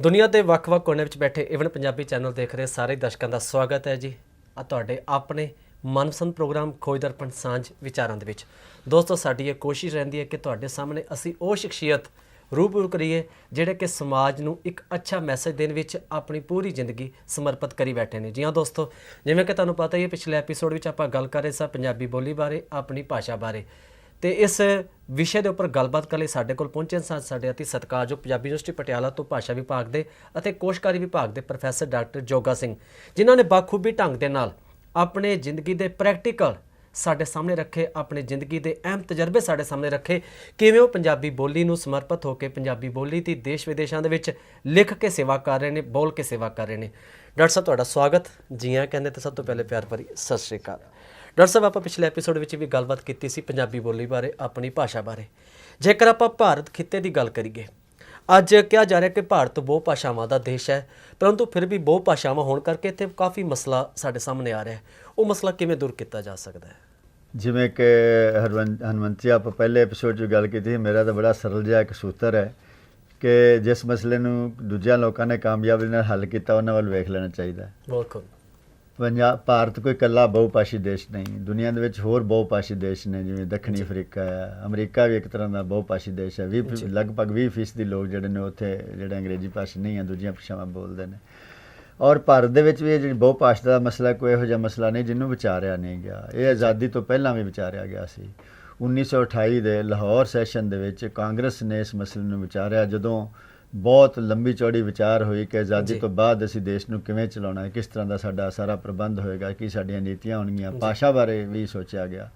ਦੁਨੀਆ ਦੇ ਵੱਖ-ਵੱਖ ਕੋਨੇ ਵਿੱਚ ਬੈਠੇ ਇਵਨ ਪੰਜਾਬੀ ਚੈਨਲ ਦੇਖ ਰਹੇ ਸਾਰੇ ਦਰਸ਼ਕਾਂ ਦਾ ਸਵਾਗਤ ਹੈ ਜੀ ਆ ਤੁਹਾਡੇ ਆਪਣੇ ਮਨਪਸੰਦ ਪ੍ਰੋਗਰਾਮ ਖੋਜ ਦਰਪਣ ਸਾਂਝ ਵਿਚਾਰਾਂ ਦੇ ਵਿੱਚ। ਦੋਸਤੋ, ਸਾਡੀ ਇਹ ਕੋਸ਼ਿਸ਼ ਰਹਿੰਦੀ ਹੈ ਕਿ ਤੁਹਾਡੇ ਸਾਹਮਣੇ ਅਸੀਂ ਉਹ ਸ਼ਖਸੀਅਤ ਰੂਬਰੂ ਕਰੀਏ ਜਿਹੜੇ ਕਿ ਸਮਾਜ ਨੂੰ ਇੱਕ ਅੱਛਾ ਮੈਸੇਜ ਦੇਣ ਵਿੱਚ ਆਪਣੀ ਪੂਰੀ ਜ਼ਿੰਦਗੀ ਸਮਰਪਿਤ ਕਰੀ ਬੈਠੇ ਨੇ। ਜੀ ਹਾਂ ਦੋਸਤੋ, ਜਿਵੇਂ ਕਿ ਤੁਹਾਨੂੰ ਪਤਾ ਹੀ ਹੈ ਪਿਛਲੇ ਐਪੀਸੋਡ ਵਿੱਚ ਆਪਾਂ ਗੱਲ ਕਰ ਰਹੇ ਸਾਂ ਪੰਜਾਬੀ ਬੋਲੀ ਬਾਰੇ, ਆਪਣੀ ਭਾਸ਼ਾ ਬਾਰੇ, ਤੇ ਇਸ ਵਿਸ਼ੇ ਦੇ ਉੱਪਰ ਗੱਲਬਾਤ ਕਰਨ ਲਈ ਸਾਡੇ ਕੋਲ ਪਹੁੰਚੇ ਸਨ ਸਾਡੇ ਅਤੀ ਸਤਿਕਾਰਯੋਗ ਪੰਜਾਬੀ ਯੂਨੀਵਰਸਿਟੀ ਪਟਿਆਲਾ ਤੋਂ ਭਾਸ਼ਾ ਵਿਭਾਗ ਦੇ ਅਤੇ ਕੋਸ਼ਕਾਰੀ ਵਿਭਾਗ ਦੇ ਪ੍ਰੋਫੈਸਰ ਡਾਕਟਰ ਜੋਗਾ ਸਿੰਘ, ਜਿਨ੍ਹਾਂ ਨੇ ਬਾਖੂਬੀ ਢੰਗ ਦੇ ਨਾਲ ਆਪਣੇ ਜ਼ਿੰਦਗੀ ਦੇ ਪ੍ਰੈਕਟੀਕਲ ਸਾਡੇ ਸਾਹਮਣੇ ਰੱਖੇ, ਆਪਣੇ ਜ਼ਿੰਦਗੀ ਦੇ ਅਹਿਮ ਤਜਰਬੇ ਸਾਡੇ ਸਾਹਮਣੇ ਰੱਖੇ, ਕਿਵੇਂ ਉਹ ਪੰਜਾਬੀ ਬੋਲੀ ਨੂੰ ਸਮਰਪਿਤ ਹੋ ਕੇ ਪੰਜਾਬੀ ਬੋਲੀ ਦੀ ਦੇਸ਼ ਵਿਦੇਸ਼ਾਂ ਦੇ ਵਿੱਚ ਲਿਖ ਕੇ ਸੇਵਾ ਕਰ ਰਹੇ ਨੇ, ਬੋਲ ਕੇ ਸੇਵਾ ਕਰ ਰਹੇ ਨੇ। ਡਾਕਟਰ ਸਾਹਿਬ, ਤੁਹਾਡਾ ਸਵਾਗਤ ਜੀ ਹਾਂ ਕਹਿੰਦੇ ਤੇ ਸਭ ਤੋਂ ਪਹਿਲੇ ਪਿਆਰ ਭਰੀ ਸਤਿ ਸ਼੍ਰੀ ਅਕਾਲ। ਡਾਕਟਰ ਸਾਹਿਬ, ਆਪਾਂ ਪਿਛਲੇ ਐਪੀਸੋਡ ਵਿੱਚ ਵੀ ਗੱਲਬਾਤ ਕੀਤੀ ਸੀ ਪੰਜਾਬੀ ਬੋਲੀ ਬਾਰੇ, ਆਪਣੀ ਭਾਸ਼ਾ ਬਾਰੇ। ਜੇਕਰ ਆਪਾਂ ਭਾਰਤ ਖਿੱਤੇ ਦੀ ਗੱਲ ਕਰੀਏ, ਅੱਜ ਕਿਹਾ ਜਾ ਰਿਹਾ ਕਿ ਭਾਰਤ ਬਹੁ ਭਾਸ਼ਾਵਾਂ ਦਾ ਦੇਸ਼ ਹੈ, ਪਰੰਤੂ ਫਿਰ ਵੀ ਬਹੁ ਭਾਸ਼ਾਵਾਂ ਹੋਣ ਕਰਕੇ ਇੱਥੇ ਕਾਫੀ ਮਸਲਾ ਸਾਡੇ ਸਾਹਮਣੇ ਆ ਰਿਹਾ ਹੈ। ਉਹ ਮਸਲਾ ਕਿਵੇਂ ਦੂਰ ਕੀਤਾ ਜਾ ਸਕਦਾ ਹੈ? ਜਿਵੇਂ ਕਿ ਹਰਮੰਤ ਜੀ ਆਪਾਂ ਪਹਿਲੇ ਐਪੀਸੋਡ 'ਚ ਗੱਲ ਕੀਤੀ ਸੀ, ਮੇਰਾ ਤਾਂ ਬੜਾ ਸਰਲ ਜਿਹਾ ਇੱਕ ਸੂਤਰ ਹੈ ਕਿ ਜਿਸ ਮਸਲੇ ਨੂੰ ਦੂਜਿਆਂ ਲੋਕਾਂ ਨੇ ਕਾਮਯਾਬੀ ਨਾਲ ਹੱਲ ਕੀਤਾ ਉਹਨਾਂ ਵੱਲ ਵੇਖ ਲੈਣਾ ਚਾਹੀਦਾ ਹੈ। ਬਿਲਕੁਲ। ਭਾਰਤ ਕੋਈ ਇਕੱਲਾ ਬਹੁਭਾਸ਼ੀ ਦੇਸ਼ ਨਹੀਂ, ਦੁਨੀਆ ਦੇ ਵਿੱਚ ਹੋਰ ਬਹੁਭਾਸ਼ੀ ਦੇਸ਼ ਨੇ, ਜਿਵੇਂ ਦੱਖਣੀ ਅਫਰੀਕਾ ਹੈ, ਅਮਰੀਕਾ ਵੀ ਇੱਕ ਤਰ੍ਹਾਂ ਦਾ ਬਹੁਭਾਸ਼ੀ ਦੇਸ਼ ਹੈ। ਲਗਭਗ 20% ਦੇ ਲੋਕ ਜਿਹੜੇ ਨੇ ਉੱਥੇ ਜਿਹੜੇ ਅੰਗਰੇਜ਼ੀ ਭਾਸ਼ਾ ਨਹੀਂ ਹੈ, ਦੂਜੀਆਂ ਭਾਸ਼ਾਵਾਂ ਬੋਲਦੇ ਨੇ। ਔਰ ਭਾਰਤ ਦੇ ਵਿੱਚ ਵੀ ਇਹ ਜਿਹੜੀ ਬਹੁਭਾਸ਼ਾ ਦਾ ਮਸਲਾ ਕੋਈ ਇਹੋ ਜਿਹਾ ਮਸਲਾ ਨਹੀਂ ਜਿਹਨੂੰ ਵਿਚਾਰਿਆ ਨਹੀਂ ਗਿਆ। ਇਹ ਆਜ਼ਾਦੀ ਤੋਂ ਪਹਿਲਾਂ ਵੀ ਵਿਚਾਰਿਆ ਗਿਆ ਸੀ। 1928 ਦੇ ਲਾਹੌਰ ਸੈਸ਼ਨ ਦੇ ਵਿੱਚ ਕਾਂਗਰਸ ਨੇ ਇਸ ਮਸਲੇ ਨੂੰ ਵਿਚਾਰਿਆ, ਜਦੋਂ ਬਹੁਤ ਲੰਬੀ ਚੌੜੀ ਵਿਚਾਰ ਹੋਈ ਕਿ ਆਜ਼ਾਦੀ ਤੋਂ ਬਾਅਦ ਅਸੀਂ ਦੇਸ਼ ਨੂੰ ਕਿਵੇਂ ਚਲਾਉਣਾ ਹੈ, ਕਿਸ ਤਰ੍ਹਾਂ ਦਾ ਸਾਡਾ ਸਾਰਾ ਪ੍ਰਬੰਧ ਹੋਏਗਾ, ਕੀ ਸਾਡੀਆਂ ਨੀਤੀਆਂ ਹੋਣਗੀਆਂ। ਭਾਸ਼ਾ ਬਾਰੇ ਵੀ ਸੋਚਿਆ ਗਿਆ।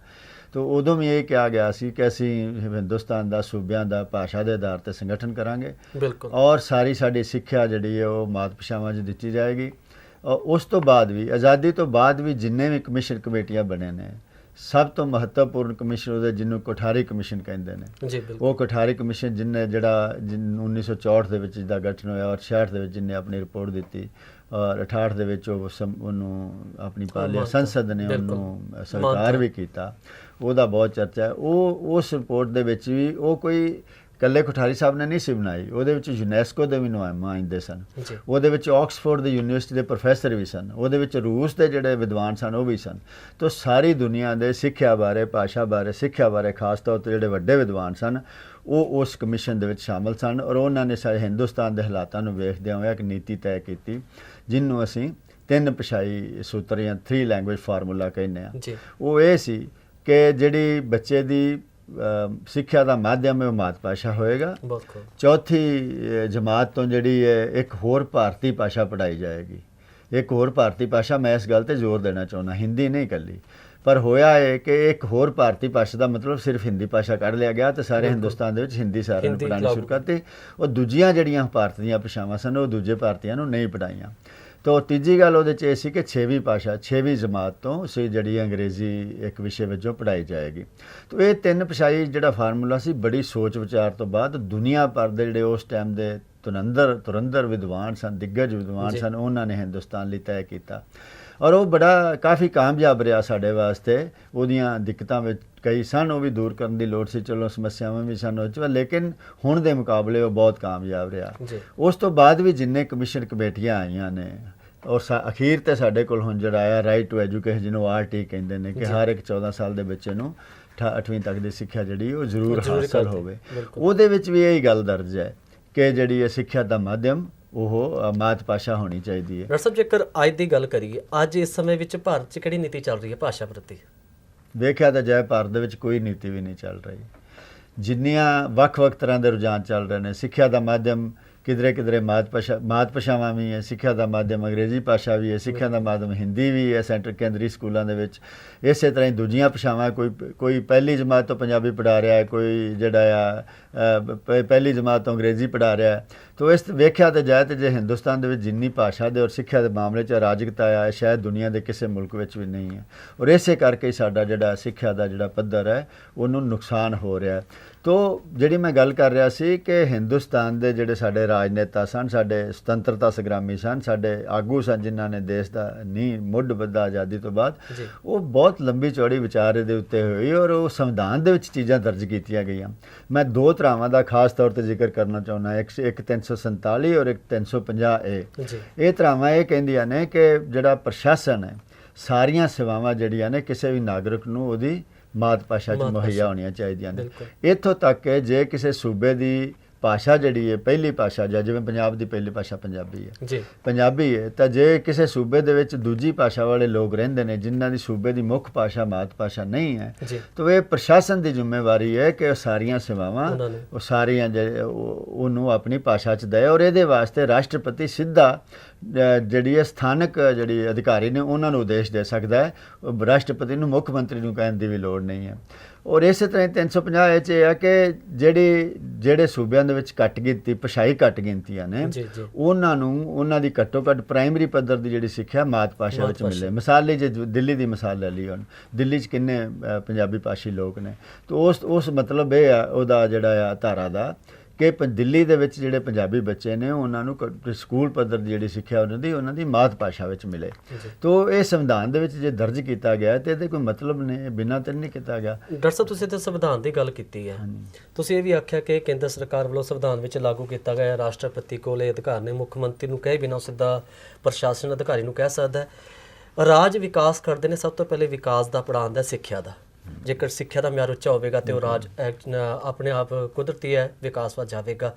ਤੋ ਉਦੋਂ ਵੀ ਇਹ ਕਿਹਾ ਗਿਆ ਸੀ ਕਿ ਅਸੀਂ ਹਿੰਦੁਸਤਾਨ ਦਾ ਸੂਬਿਆਂ ਦਾ ਭਾਸ਼ਾ ਦੇ ਆਧਾਰ 'ਤੇ ਸੰਗਠਨ ਕਰਾਂਗੇ। ਬਿਲਕੁਲ। ਔਰ ਸਾਰੀ ਸਾਡੀ ਸਿੱਖਿਆ ਜਿਹੜੀ ਹੈ ਉਹ ਮਾਤ ਭਾਸ਼ਾਵਾਂ 'ਚ ਦਿੱਤੀ ਜਾਏਗੀ। ਉਸ ਤੋਂ ਬਾਅਦ ਵੀ, ਆਜ਼ਾਦੀ ਤੋਂ ਬਾਅਦ ਵੀ ਜਿੰਨੇ ਵੀ ਕਮਿਸ਼ਨ ਕਮੇਟੀਆਂ ਬਣੇ ਨੇ, ਸਭ ਤੋਂ ਮਹੱਤਵਪੂਰਨ ਕਮਿਸ਼ਨ ਉਹਦੇ ਜਿਹਨੂੰ ਕੋਠਾਰੀ ਕਮਿਸ਼ਨ ਕਹਿੰਦੇ ਨੇ। ਉਹ ਕੋਠਾਰੀ ਕਮਿਸ਼ਨ ਜਿਹਨੇ ਜਿਹੜਾ 1964 ਦੇ ਵਿੱਚ ਜਿਹਦਾ ਗਠਨ ਹੋਇਆ ਔਰ 66 ਦੇ ਵਿੱਚ ਜਿਹਨੇ ਆਪਣੀ ਰਿਪੋਰਟ ਦਿੱਤੀ ਔਰ 68 ਦੇ ਵਿੱਚ ਉਹਨੂੰ ਆਪਣੀ ਪਾਲਿਆ ਸੰਸਦ ਨੇ ਉਹਨੂੰ ਸਵੀਕਾਰ ਵੀ ਕੀਤਾ, ਉਹਦਾ ਬਹੁਤ ਚਰਚਾ ਹੈ। ਉਸ ਰਿਪੋਰਟ ਦੇ ਵਿੱਚ ਵੀ ਉਹ ਕੋਈ ਇਕੱਲੇ ਕੋਠਾਰੀ ਸਾਹਿਬ ਨੇ ਨਹੀਂ ਸੀ ਬਣਾਈ, ਉਹਦੇ ਵਿੱਚ ਯੂਨੈਸਕੋ ਦੇ ਵੀ ਨੁਮਾਇੰਦੇ ਸਨ, ਉਹਦੇ ਵਿੱਚ ਆਕਸਫੋਰਡ ਦੀ ਯੂਨੀਵਰਸਿਟੀ ਦੇ ਪ੍ਰੋਫੈਸਰ ਵੀ ਸਨ, ਉਹਦੇ ਵਿੱਚ ਰੂਸ ਦੇ ਜਿਹੜੇ ਵਿਦਵਾਨ ਸਨ ਉਹ ਵੀ ਸਨ। ਤਾਂ ਸਾਰੀ ਦੁਨੀਆ ਦੇ ਸਿੱਖਿਆ ਬਾਰੇ, ਭਾਸ਼ਾ ਬਾਰੇ, ਸਿੱਖਿਆ ਬਾਰੇ ਖਾਸ ਤੌਰ 'ਤੇ ਜਿਹੜੇ ਵੱਡੇ ਵਿਦਵਾਨ ਸਨ ਉਹ ਉਸ ਕਮਿਸ਼ਨ ਦੇ ਵਿੱਚ ਸ਼ਾਮਲ ਸਨ। ਔਰ ਉਹਨਾਂ ਨੇ ਸਾਰੇ ਹਿੰਦੁਸਤਾਨ ਦੇ ਹਾਲਾਤਾਂ ਨੂੰ ਵੇਖਦਿਆਂ ਹੋਇਆ ਇੱਕ ਨੀਤੀ ਤੈਅ ਕੀਤੀ ਜਿਹਨੂੰ ਅਸੀਂ 3 ਭਾਸ਼ਾਈ ਸੂਤਰ ਜਾਂ 3 ਲੈਂਗੁਏਜ ਫਾਰਮੂਲਾ ਕਹਿੰਦੇ ਹਾਂ। ਉਹ ਇਹ ਸੀ ਕਿ ਜਿਹੜੀ ਬੱਚੇ ਦੀ ਸਿੱਖਿਆ ਦਾ ਮਾਧਿਅਮ ਹੈ ਉਹ ਮਾਤ ਭਾਸ਼ਾ ਹੋਏਗਾ। ਚੌਥੀ ਜਮਾਤ ਤੋਂ ਜਿਹੜੀ ਹੈ ਇੱਕ ਹੋਰ ਭਾਰਤੀ ਭਾਸ਼ਾ ਪੜ੍ਹਾਈ ਜਾਏਗੀ। ਇੱਕ ਹੋਰ ਭਾਰਤੀ ਭਾਸ਼ਾ, ਮੈਂ ਇਸ ਗੱਲ 'ਤੇ ਜ਼ੋਰ ਦੇਣਾ ਚਾਹੁੰਦਾ, ਹਿੰਦੀ ਨਹੀਂ ਇਕੱਲੀ, ਪਰ ਹੋਇਆ ਹੈ ਕਿ ਇੱਕ ਹੋਰ ਭਾਰਤੀ ਭਾਸ਼ਾ ਦਾ ਮਤਲਬ ਸਿਰਫ ਹਿੰਦੀ ਭਾਸ਼ਾ ਕੱਢ ਲਿਆ ਗਿਆ ਤੇ ਸਾਰੇ ਹਿੰਦੁਸਤਾਨ ਦੇ ਵਿੱਚ ਹਿੰਦੀ ਸਾਰਿਆਂ ਨੂੰ ਪੜ੍ਹਾਉਣੀ ਸ਼ੁਰੂ ਕਰਤੀ। ਉਹ ਦੂਜੀਆਂ ਜਿਹੜੀਆਂ ਭਾਰਤ ਦੀਆਂ ਭਾਸ਼ਾਵਾਂ ਸਨ ਉਹ ਦੂਜੇ ਭਾਰਤੀਆਂ ਨੂੰ ਨਹੀਂ ਪੜ੍ਹਾਈਆਂ। ਤਾਂ ਤੀਜੀ ਗੱਲ ਉਹਦੇ 'ਚ ਇਹ ਸੀ ਕਿ 6ਵੀਂ ਭਾਸ਼ਾ, 6ਵੀਂ ਜਮਾਤ ਤੋਂ ਸੀ ਜਿਹੜੀ ਅੰਗਰੇਜ਼ੀ ਇੱਕ ਵਿਸ਼ੇ ਵਜੋਂ ਪੜ੍ਹਾਈ ਜਾਏਗੀ। ਤਾਂ ਇਹ 3 ਭਾਸ਼ਾਈ ਜਿਹੜਾ ਫਾਰਮੂਲਾ ਸੀ, ਬੜੀ ਸੋਚ ਵਿਚਾਰ ਤੋਂ ਬਾਅਦ ਦੁਨੀਆ ਭਰ ਦੇ ਜਿਹੜੇ ਉਸ ਟਾਈਮ ਦੇ ਤੁਰੰਦਰ ਵਿਦਵਾਨ ਸਨ, ਦਿੱਗਜ ਵਿਦਵਾਨ ਸਨ, ਉਹਨਾਂ ਨੇ ਹਿੰਦੁਸਤਾਨ ਲਈ ਤੈਅ ਕੀਤਾ। ਔਰ ਉਹ ਬੜਾ ਕਾਫੀ ਕਾਮਯਾਬ ਰਿਹਾ ਸਾਡੇ ਵਾਸਤੇ। ਉਹਦੀਆਂ ਦਿੱਕਤਾਂ ਵਿੱਚ ਕਈ ਸਨ, ਉਹ ਵੀ ਦੂਰ ਕਰਨ ਦੀ ਲੋੜ ਸੀ, ਚਲੋ ਸਮੱਸਿਆਵਾਂ ਵੀ ਸਨ ਉਹ 'ਚ, ਲੇਕਿਨ ਹੁਣ ਦੇ ਮੁਕਾਬਲੇ ਉਹ ਬਹੁਤ ਕਾਮਯਾਬ ਰਿਹਾ। ਉਸ ਤੋਂ ਬਾਅਦ ਵੀ ਜਿੰਨੇ ਕਮਿਸ਼ਨ ਕਮੇਟੀਆਂ ਆਈਆਂ ਨੇ ਔਰ ਅਖੀਰ 'ਤੇ ਸਾਡੇ ਕੋਲ ਹੁਣ ਜਿਹੜਾ ਆਇਆ ਰਾਈਟ ਟੂ ਐਜੂਕੇਸ਼ਨ, ਜਿਹਨੂੰ RT ਕਹਿੰਦੇ ਨੇ, ਕਿ ਹਰ ਇੱਕ 14 ਸਾਲ ਦੇ ਬੱਚੇ ਨੂੰ 8ਵੀਂ ਤੱਕ ਦੀ ਸਿੱਖਿਆ ਜਿਹੜੀ ਉਹ ਜ਼ਰੂਰ ਹਾਸਲ ਹੋਵੇ। ਉਹਦੇ ਵਿੱਚ ਵੀ ਇਹੀ ਗੱਲ ਦਰਜ ਹੈ ਕਿ ਜਿਹੜੀ ਇਹ ਸਿੱਖਿਆ ਦਾ ਮਾਧਿਅਮ ਉਹ ਮਾਤ ਭਾਸ਼ਾ ਹੋਣੀ ਚਾਹੀਦੀ ਹੈ। ਡਾਕਟਰ ਸਾਹਿਬ, ਜੇਕਰ ਅੱਜ ਦੀ ਗੱਲ ਕਰੀਏ, ਅੱਜ ਇਸ ਸਮੇਂ ਵਿੱਚ ਭਾਰਤ 'ਚ ਕਿਹੜੀ ਨੀਤੀ ਚੱਲ ਰਹੀ ਹੈ ਭਾਸ਼ਾ ਪ੍ਰਤੀ? ਵੇਖਿਆ ਤਾਂ ਜਾਏ ਭਾਰਤ ਦੇ ਵਿੱਚ ਕੋਈ ਨੀਤੀ ਵੀ ਨਹੀਂ ਚੱਲ ਰਹੀ। ਜਿੰਨੀਆਂ ਵੱਖ-ਵੱਖ ਤਰ੍ਹਾਂ ਦੇ ਰੁਝਾਨ ਚੱਲ ਰਹੇ ਨੇ, ਸਿੱਖਿਆ ਦਾ ਮਾਧਿਅਮ ਕਿਧਰੇ ਮਾਤ ਭਾਸ਼ਾਵਾਂ ਵੀ ਹੈ, ਸਿੱਖਿਆ ਦਾ ਮਾਧਿਅਮ ਅੰਗਰੇਜ਼ੀ ਭਾਸ਼ਾ ਵੀ ਹੈ, ਸਿੱਖਿਆ ਦਾ ਮਾਧਿਅਮ ਹਿੰਦੀ ਵੀ ਹੈ ਸੈਂਟਰ ਕੇਂਦਰੀ ਸਕੂਲਾਂ ਦੇ ਵਿੱਚ। ਇਸੇ ਤਰ੍ਹਾਂ ਹੀ ਦੂਜੀਆਂ ਭਾਸ਼ਾਵਾਂ, ਕੋਈ ਪਹਿਲੀ ਜਮਾਤ ਤੋਂ ਪੰਜਾਬੀ ਪੜ੍ਹਾ ਰਿਹਾ ਹੈ, ਕੋਈ ਜਿਹੜਾ ਆ ਪਹਿਲੀ ਜਮਾਤ ਤੋਂ ਅੰਗਰੇਜ਼ੀ ਪੜ੍ਹਾ ਰਿਹਾ ਹੈ। ਤਾਂ ਇਸ ਵੇਖਿਆ ਤਾਂ ਜਾਏ ਤਾਂ ਜੇ ਹਿੰਦੁਸਤਾਨ ਦੇ ਵਿੱਚ ਜਿੰਨੀ ਭਾਸ਼ਾ ਦੇ ਔਰ ਸਿੱਖਿਆ ਦੇ ਮਾਮਲੇ 'ਚ ਅਰਾਜਕਤਾ ਆ, ਸ਼ਾਇਦ ਦੁਨੀਆ ਦੇ ਕਿਸੇ ਮੁਲਕ ਵਿੱਚ ਵੀ ਨਹੀਂ ਹੈ। ਔਰ ਇਸੇ ਕਰਕੇ ਸਾਡਾ ਜਿਹੜਾ ਸਿੱਖਿਆ ਦਾ ਜਿਹੜਾ ਪੱਧਰ ਹੈ ਉਹਨੂੰ ਨੁਕਸਾਨ ਹੋ ਰਿਹਾ ਹੈ। ਤੋ ਜਿਹੜੀ ਮੈਂ ਗੱਲ ਕਰ ਰਿਹਾ ਸੀ ਕਿ ਹਿੰਦੁਸਤਾਨ ਦੇ ਜਿਹੜੇ ਸਾਡੇ ਰਾਜਨੇਤਾ ਸਨ, ਸਾਡੇ ਸੁਤੰਤਰਤਾ ਸੰਗਰਾਮੀ ਸਨ, ਸਾਡੇ ਆਗੂ ਸਨ, ਜਿਨ੍ਹਾਂ ਨੇ ਦੇਸ਼ ਦਾ ਨੀਂਹ ਮੁੱਢ ਬੱਧਾ ਆਜ਼ਾਦੀ ਤੋਂ ਬਾਅਦ, ਉਹ ਬਹੁਤ ਲੰਬੀ ਚੌੜੀ ਵਿਚਾਰ ਇਹਦੇ ਉੱਤੇ ਹੋਈ ਔਰ ਉਹ ਸੰਵਿਧਾਨ ਦੇ ਵਿੱਚ ਚੀਜ਼ਾਂ ਦਰਜ ਕੀਤੀਆਂ ਗਈਆਂ। ਮੈਂ ਦੋ ਧਰਾਵਾਂ ਦਾ ਖਾਸ ਤੌਰ ਤੇ ਜ਼ਿਕਰ ਕਰਨਾ ਚਾਹੁੰਦਾ, ਇੱਕ 347 ਔਰ ਇੱਕ 350A। ਇਹ ਧਰਾਵਾਂ ਇਹ ਕਹਿੰਦੀਆਂ ਨੇ ਕਿ ਜਿਹੜਾ ਪ੍ਰਸ਼ਾਸਨ ਹੈ, ਸਾਰੀਆਂ ਸੇਵਾਵਾਂ ਜਿਹੜੀਆਂ ਨੇ ਕਿਸੇ ਵੀ ਨਾਗਰਿਕ ਨੂੰ ਉਹਦੀ ਮਾਤ ਭਾਸ਼ਾ 'ਚ ਮੁਹੱਈਆ ਹੋਣੀਆਂ ਚਾਹੀਦੀਆਂ ਨੇ। ਇੱਥੋਂ ਤੱਕ ਕਿ ਜੇ ਕਿਸੇ ਸੂਬੇ ਦੀ ਭਾਸ਼ਾ ਜਿਹੜੀ ਹੈ ਪਹਿਲੀ ਭਾਸ਼ਾ, ਜਾਂ ਜਿਵੇਂ ਪੰਜਾਬ ਦੀ ਪਹਿਲੀ ਭਾਸ਼ਾ ਪੰਜਾਬੀ ਹੈ, ਪੰਜਾਬੀ ਹੈ, ਤਾਂ ਜੇ ਕਿਸੇ ਸੂਬੇ ਦੇ ਵਿੱਚ ਦੂਜੀ ਭਾਸ਼ਾ ਵਾਲੇ ਲੋਕ ਰਹਿੰਦੇ ਨੇ ਜਿਨ੍ਹਾਂ ਦੀ ਸੂਬੇ ਦੀ ਮੁੱਖ ਭਾਸ਼ਾ ਮਾਤ ਭਾਸ਼ਾ ਨਹੀਂ ਹੈ, ਤਾਂ ਇਹ ਪ੍ਰਸ਼ਾਸਨ ਦੀ ਜ਼ਿੰਮੇਵਾਰੀ ਹੈ ਕਿ ਉਹ ਸਾਰੀਆਂ ਸੇਵਾਵਾਂ ਉਹ ਸਾਰੀਆਂ ਉਹਨੂੰ ਆਪਣੀ ਭਾਸ਼ਾ 'ਚ ਦੇ। ਔਰ ਇਹਦੇ ਵਾਸਤੇ ਰਾਸ਼ਟਰਪਤੀ ਸਿੱਧਾ ਜਿਹੜੀ ਹੈ ਸਥਾਨਕ ਜਿਹੜੀ ਅਧਿਕਾਰੀ ਨੇ ਉਹਨਾਂ ਨੂੰ ਉਦੇਸ਼ ਦੇ ਸਕਦਾ ਹੈ, ਰਾਸ਼ਟਰਪਤੀ ਨੂੰ ਮੁੱਖ ਮੰਤਰੀ ਨੂੰ ਕਹਿਣ ਦੀ ਵੀ ਲੋੜ ਨਹੀਂ ਹੈ। ਔਰ ਇਸੇ ਤਰ੍ਹਾਂ 350 'ਚ ਇਹ ਹੈ ਕਿ ਜਿਹੜੇ ਸੂਬਿਆਂ ਦੇ ਵਿੱਚ ਘੱਟ ਗਿਣਤੀ ਭਾਸ਼ਾਈ ਘੱਟ ਗਿਣਤੀਆਂ ਨੇ ਉਹਨਾਂ ਨੂੰ ਉਹਨਾਂ ਦੀ ਘੱਟੋ ਘੱਟ ਪ੍ਰਾਇਮਰੀ ਪੱਧਰ ਦੀ ਜਿਹੜੀ ਸਿੱਖਿਆ ਮਾਤ ਭਾਸ਼ਾ ਵਿੱਚ ਮਿਲੇ। ਮਿਸਾਲ ਲਈ ਜੇ ਦਿੱਲੀ ਦੀ ਮਿਸਾਲ ਲੈ ਲਈ, ਹੁਣ ਦਿੱਲੀ 'ਚ ਕਿੰਨੇ ਪੰਜਾਬੀ ਭਾਸ਼ੀ ਲੋਕ ਨੇ, ਤਾਂ ਉਸ ਮਤਲਬ ਇਹ ਆ ਉਹਦਾ ਜਿਹੜਾ ਆ ਧਾਰਾ ਦਾ ਕਿ ਦਿੱਲੀ ਦੇ ਵਿੱਚ ਜਿਹੜੇ ਪੰਜਾਬੀ ਬੱਚੇ ਨੇ ਉਹਨਾਂ ਨੂੰ ਸਕੂਲ ਪੱਧਰ ਦੀ ਜਿਹੜੀ ਸਿੱਖਿਆ ਉਹਨਾਂ ਦੀ ਮਾਤ ਭਾਸ਼ਾ ਵਿੱਚ ਮਿਲੇ। ਤੋ ਇਹ ਸੰਵਿਧਾਨ ਦੇ ਵਿੱਚ ਜੇ ਦਰਜ ਕੀਤਾ ਗਿਆ ਤੇ ਇਹਦੇ ਕੋਈ ਮਤਲਬ ਨਹੀਂ, ਬਿਨਾਂ ਤੇ ਨਹੀਂ ਕੀਤਾ ਗਿਆ। ਡਾਕਟਰ ਸਾਹਿਬ, ਤੁਸੀਂ ਤਾਂ ਸੰਵਿਧਾਨ ਦੀ ਗੱਲ ਕੀਤੀ ਹੈ, ਤੁਸੀਂ ਇਹ ਵੀ ਆਖਿਆ ਕਿ ਕੇਂਦਰ ਸਰਕਾਰ ਵੱਲੋਂ ਸੰਵਿਧਾਨ ਵਿੱਚ ਲਾਗੂ ਕੀਤਾ ਗਿਆ ਰਾਸ਼ਟਰਪਤੀ ਕੋਲ ਇਹ ਅਧਿਕਾਰ ਨੇ, ਮੁੱਖ ਮੰਤਰੀ ਨੂੰ ਕਹੇ ਬਿਨਾਂ ਸਿੱਧਾ ਪ੍ਰਸ਼ਾਸਨ ਅਧਿਕਾਰੀ ਨੂੰ ਕਹਿ ਸਕਦਾ ਹੈ। ਰਾਜ ਵਿਕਾਸ ਕਰਦੇ ਨੇ, ਸਭ ਤੋਂ ਪਹਿਲੇ ਵਿਕਾਸ ਦਾ ਪੜਾਅ ਆਉਂਦਾ ਸਿੱਖਿਆ ਦਾ। ਜੇਕਰ ਸਿੱਖਿਆ ਦਾ ਮਿਆਰ ਉੱਚਾ ਹੋਵੇਗਾ ਤੇ ਉਹ ਰਾਜ ਆਪਣੇ ਆਪ ਕੁਦਰਤੀ ਹੈ ਵਿਕਾਸ ਵੱਲ ਜਾਵੇਗਾ।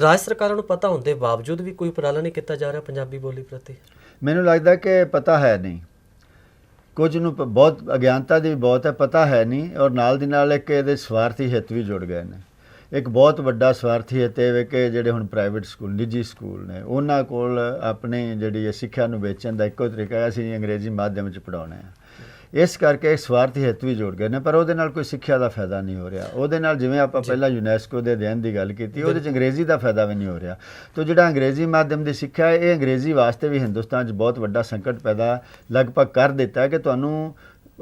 ਰਾਜ ਸਰਕਾਰਾਂ ਨੂੰ ਪਤਾ ਹੋਣ ਦੇ ਬਾਵਜੂਦ ਵੀ ਕੋਈ ਉਪਰਾਲਾ ਨਹੀਂ ਕੀਤਾ ਜਾ ਰਿਹਾ ਪੰਜਾਬੀ ਬੋਲੀ ਪ੍ਰਤੀ। ਮੈਨੂੰ ਲੱਗਦਾ ਕਿ ਪਤਾ ਹੈ ਨਹੀਂ, ਕੁਝ ਨੂੰ ਬਹੁਤ ਅਗਿਆਨਤਾ ਦੀ ਬਹੁਤ ਹੈ, ਪਤਾ ਹੈ ਨਹੀਂ। ਔਰ ਨਾਲ ਦੀ ਨਾਲ ਇੱਕ ਇਹਦੇ ਸਵਾਰਥੀ ਹਿੱਤ ਵੀ ਜੁੜ ਗਏ ਨੇ। ਇੱਕ ਬਹੁਤ ਵੱਡਾ ਸਵਾਰਥੀ ਹਿੱਤ ਇਹ ਵੇ ਕਿ ਜਿਹੜੇ ਹੁਣ ਪ੍ਰਾਈਵੇਟ ਸਕੂਲ, ਨਿੱਜੀ ਸਕੂਲ ਨੇ, ਉਹਨਾਂ ਕੋਲ ਆਪਣੀ ਜਿਹੜੀ ਸਿੱਖਿਆ ਨੂੰ ਵੇਚਣ ਦਾ ਇੱਕੋ ਤਰੀਕਾ ਹੈ, ਅਸੀਂ ਅੰਗਰੇਜ਼ੀ ਮਾਧਿਅਮ 'ਚ ਪੜ੍ਹਾਉਣਾ ਹੈ। ਇਸ ਕਰਕੇ ਸਵਾਰਥੀ ਹਿੱਤ ਵੀ ਜੁੜ ਗਏ ਨੇ, ਪਰ ਉਹਦੇ ਨਾਲ ਕੋਈ ਸਿੱਖਿਆ ਦਾ ਫਾਇਦਾ ਨਹੀਂ ਹੋ ਰਿਹਾ। ਉਹਦੇ ਨਾਲ ਜਿਵੇਂ ਆਪਾਂ ਪਹਿਲਾਂ ਯੂਨੈਸਕੋ ਦੇ ਅਧਿਐਨ ਦੀ ਗੱਲ ਕੀਤੀ, ਉਹਦੇ 'ਚ ਅੰਗਰੇਜ਼ੀ ਦਾ ਫਾਇਦਾ ਵੀ ਨਹੀਂ ਹੋ ਰਿਹਾ। ਤਾਂ ਜਿਹੜਾ ਅੰਗਰੇਜ਼ੀ ਮਾਧਿਅਮ ਦੀ ਸਿੱਖਿਆ ਹੈ, ਇਹ ਅੰਗਰੇਜ਼ੀ ਵਾਸਤੇ ਵੀ ਹਿੰਦੁਸਤਾਨ 'ਚ ਬਹੁਤ ਵੱਡਾ ਸੰਕਟ ਪੈਦਾ ਲਗਭਗ ਕਰ ਦਿੱਤਾ ਕਿ ਤੁਹਾਨੂੰ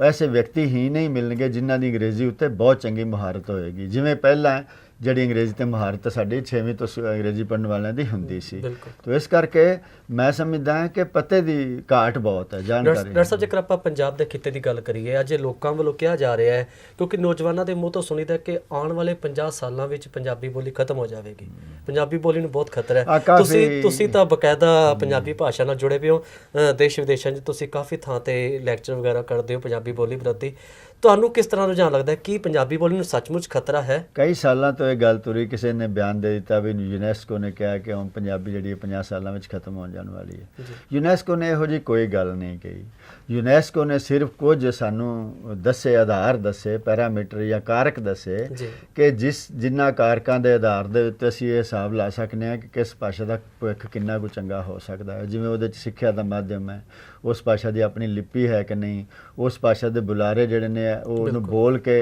ਐਸੇ ਵਿਅਕਤੀ ਹੀ ਨਹੀਂ ਮਿਲਣਗੇ ਜਿਨ੍ਹਾਂ ਦੀ ਅੰਗਰੇਜ਼ੀ ਉੱਤੇ ਬਹੁਤ ਚੰਗੀ ਮੁਹਾਰਤ ਹੋਏਗੀ। ਜਿਵੇਂ ਪਹਿਲਾਂ ਜਿਹੜੀ ਅੰਗਰੇਜ਼ੀ ਤੇ ਮੁਹਾਰਤ ਸਾਡੀ 6ਵੀਂ ਤੋਂ ਅੰਗਰੇਜ਼ੀ ਪੜ੍ਹਨ ਵਾਲਿਆਂ ਦੀ ਹੁੰਦੀ ਸੀ। ਤਾਂ ਇਸ ਕਰਕੇ ਮੈਂ ਸਮਝਦਾ ਹਾਂ ਕਿ ਪਤੇ ਦੀ ਘਾਟ ਬਹੁਤ ਹੈ, ਜਾਣਕਾਰੀ। ਡਾਕਟਰ ਸਾਹਿਬ, ਜੇਕਰ ਆਪਾਂ ਪੰਜਾਬ ਦੇ ਖਿੱਤੇ ਦੀ ਗੱਲ ਕਰੀਏ, ਅੱਜ ਲੋਕਾਂ ਵੱਲੋਂ ਕਿਹਾ ਜਾ ਰਿਹਾ ਹੈ, ਕਿਉਂਕਿ ਨੌਜਵਾਨਾਂ ਦੇ ਮੂੰਹ ਤੋਂ ਸੁਣੀਦਾ ਕਿ ਆਉਣ ਵਾਲੇ 50 ਸਾਲਾਂ ਵਿੱਚ ਪੰਜਾਬੀ ਬੋਲੀ ਖਤਮ ਹੋ ਜਾਵੇਗੀ, ਪੰਜਾਬੀ ਬੋਲੀ ਨੂੰ ਬਹੁਤ ਖਤਰਾ ਹੈ। ਤੁਸੀਂ ਤਾਂ ਬਕਾਇਦਾ ਪੰਜਾਬੀ ਭਾਸ਼ਾ ਨਾਲ ਜੁੜੇ ਪਏ ਹੋ, ਦੇਸ਼ ਵਿਦੇਸ਼ਾਂ 'ਚ ਤੁਸੀਂ ਕਾਫੀ ਥਾਂ ਤੇ ਲੈਕਚਰ ਵਗੈਰਾ ਕਰਦੇ ਹੋ ਪੰਜਾਬੀ ਬੋਲੀ ਪ੍ਰਤੀ। ਤੁਹਾਨੂੰ ਕਿਸ ਤਰ੍ਹਾਂ ਰੁਝਾਨ ਲੱਗਦਾ ਹੈ ਕਿ ਪੰਜਾਬੀ ਬੋਲੀ ਨੂੰ ਸੱਚਮੁੱਚ ਖਤਰਾ ਹੈ? ਕਈ ਸਾਲਾਂ ਤੋਂ ਇਹ ਗੱਲ ਤੁਰੀ, ਕਿਸੇ ਨੇ ਬਿਆਨ ਦੇ ਦਿੱਤਾ ਵੀ ਯੂਨੈਸਕੋ ਨੇ ਕਿਹਾ ਕਿ ਹੁਣ ਪੰਜਾਬੀ ਜਿਹੜੀ 50 ਸਾਲਾਂ ਵਿੱਚ ਖਤਮ ਹੋ ਜਾਣ ਵਾਲੀ ਹੈ। ਯੂਨੈਸਕੋ ਨੇ ਇਹੋ ਜਿਹੀ ਕੋਈ ਗੱਲ ਨਹੀਂ ਕਹੀ। ਯੂਨੈਸਕੋ ਨੇ ਸਿਰਫ ਕੁਝ ਸਾਨੂੰ ਦੱਸੇ, ਆਧਾਰ ਦੱਸੇ, ਪੈਰਾਮੀਟਰ ਜਾਂ ਕਾਰਕ ਦੱਸੇ ਕਿ ਜਿਨ੍ਹਾਂ ਕਾਰਕਾਂ ਦੇ ਆਧਾਰ ਦੇ ਉੱਤੇ ਅਸੀਂ ਇਹ ਹਿਸਾਬ ਲਾ ਸਕਦੇ ਹਾਂ ਕਿ ਕਿਸ ਭਾਸ਼ਾ ਦਾ ਭਵਿੱਖ ਕਿੰਨਾ ਕੁ ਚੰਗਾ ਹੋ ਸਕਦਾ ਹੈ। ਜਿਵੇਂ ਉਹਦੇ 'ਚ ਸਿੱਖਿਆ ਦਾ ਮਾਧਿਅਮ ਹੈ, ਉਸ ਭਾਸ਼ਾ ਦੀ ਆਪਣੀ ਲਿਪੀ ਹੈ ਕਿ ਨਹੀਂ, ਉਸ ਭਾਸ਼ਾ ਦੇ ਬੁਲਾਰੇ ਜਿਹੜੇ ਨੇ ਉਹ ਉਹਨੂੰ ਬੋਲ ਕੇ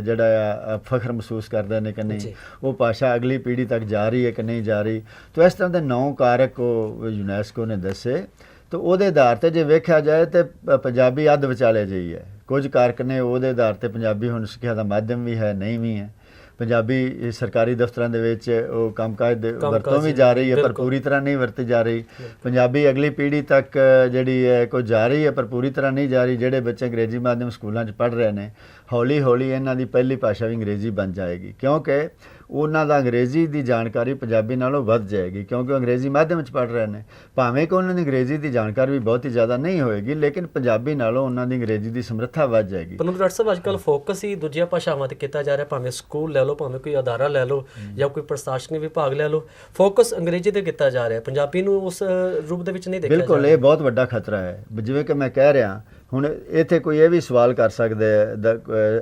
ਜਿਹੜਾ ਆ ਫਖਰ ਮਹਿਸੂਸ ਕਰਦੇ ਨੇ ਕਿ ਨਹੀਂ, ਉਹ ਭਾਸ਼ਾ ਅਗਲੀ ਪੀੜ੍ਹੀ ਤੱਕ ਜਾ ਰਹੀ ਹੈ ਕਿ ਨਹੀਂ ਜਾ ਰਹੀ। ਤਾਂ ਇਸ ਤਰ੍ਹਾਂ ਦੇ 9 ਕਾਰਕ ਉਹ ਯੂਨੈਸਕੋ ਨੇ ਦੱਸੇ। ਤਾਂ ਉਹਦੇ ਆਧਾਰ 'ਤੇ ਜੇ ਵੇਖਿਆ ਜਾਏ ਤਾਂ ਪੰਜਾਬੀ ਅੱਧ ਵਿਚਾਲੇ ਜਿਹੀ ਹੈ। ਕੁਝ ਕਾਰਕ ਨੇ ਉਹਦੇ ਆਧਾਰ 'ਤੇ ਪੰਜਾਬੀ ਹੁਣ ਸਿੱਖਿਆ ਦਾ ਮਾਧਿਅਮ ਵੀ ਹੈ, ਨਹੀਂ ਵੀ ਹੈ। ਪੰਜਾਬੀ ਸਰਕਾਰੀ ਦਫ਼ਤਰਾਂ ਦੇ ਵਿੱਚ ਉਹ ਕੰਮਕਾਜ ਦੇ ਵਰਤੋਂ ਵੀ ਜਾ ਰਹੀ ਹੈ, ਪਰ ਪੂਰੀ ਤਰ੍ਹਾਂ ਨਹੀਂ ਵਰਤੀ ਜਾ ਰਹੀ। ਪੰਜਾਬੀ ਅਗਲੀ ਪੀੜ੍ਹੀ ਤੱਕ ਜਿਹੜੀ ਹੈ ਕੋਈ ਜਾ ਰਹੀ ਹੈ, ਪਰ ਪੂਰੀ ਤਰ੍ਹਾਂ ਨਹੀਂ ਜਾ ਰਹੀ। ਜਿਹੜੇ ਬੱਚੇ ਅੰਗਰੇਜ਼ੀ ਮਾਧਿਅਮ ਸਕੂਲਾਂ 'ਚ ਪੜ੍ਹ ਰਹੇ ਨੇ, ਹੌਲੀ ਹੌਲੀ ਇਹਨਾਂ ਦੀ ਪਹਿਲੀ ਭਾਸ਼ਾ ਵੀ ਅੰਗਰੇਜ਼ੀ ਬਣ ਜਾਏਗੀ, ਕਿਉਂਕਿ ਉਹਨਾਂ ਦਾ ਅੰਗਰੇਜ਼ੀ ਦੀ ਜਾਣਕਾਰੀ ਪੰਜਾਬੀ ਨਾਲੋਂ ਵੱਧ ਜਾਏਗੀ, ਕਿਉਂਕਿ ਉਹ ਅੰਗਰੇਜ਼ੀ ਮਾਧਿਅਮ 'ਚ ਪੜ੍ਹ ਰਹੇ ਨੇ। ਭਾਵੇਂ ਕਿ ਉਹਨਾਂ ਦੀ ਅੰਗਰੇਜ਼ੀ ਦੀ ਜਾਣਕਾਰੀ ਵੀ ਬਹੁਤ ਹੀ ਜ਼ਿਆਦਾ ਨਹੀਂ ਹੋਏਗੀ, ਲੇਕਿਨ ਪੰਜਾਬੀ ਨਾਲੋਂ ਉਹਨਾਂ ਦੀ ਅੰਗਰੇਜ਼ੀ ਦੀ ਸਮਰੱਥਾ ਵੱਧ ਜਾਏਗੀ। ਪਰ ਡਾਕਟਰ ਸਾਹਿਬ, ਅੱਜ ਕੱਲ੍ਹ ਫੋਕਸ ਹੀ ਦੂਜੀਆਂ ਭਾਸ਼ਾਵਾਂ 'ਤੇ ਕੀਤਾ ਜਾ ਰਿਹਾ, ਭਾਵੇਂ ਸਕੂਲ ਲੈ ਲਓ, ਭਾਵੇਂ ਕੋਈ ਅਦਾਰਾ ਲੈ ਲਓ ਜਾਂ ਕੋਈ ਪ੍ਰਸ਼ਾਸਨਿਕ ਵਿਭਾਗ ਲੈ ਲਓ, ਫੋਕਸ ਅੰਗਰੇਜ਼ੀ 'ਤੇ ਕੀਤਾ ਜਾ ਰਿਹਾ, ਪੰਜਾਬੀ ਨੂੰ ਉਸ ਰੂਪ ਦੇ ਵਿੱਚ ਨਹੀਂ ਦੇਖਿਆ ਜਾ ਰਿਹਾ। ਬਿਲਕੁਲ, ਇਹ ਬਹੁਤ ਵੱਡਾ ਖਤਰਾ ਹੈ। ਜਿਵੇਂ ਕਿ ਮੈਂ ਕਹਿ ਰਿਹਾ, ਹੁਣ ਇੱਥੇ ਕੋਈ ਇਹ ਵੀ ਸਵਾਲ ਕਰ ਸਕਦੇ,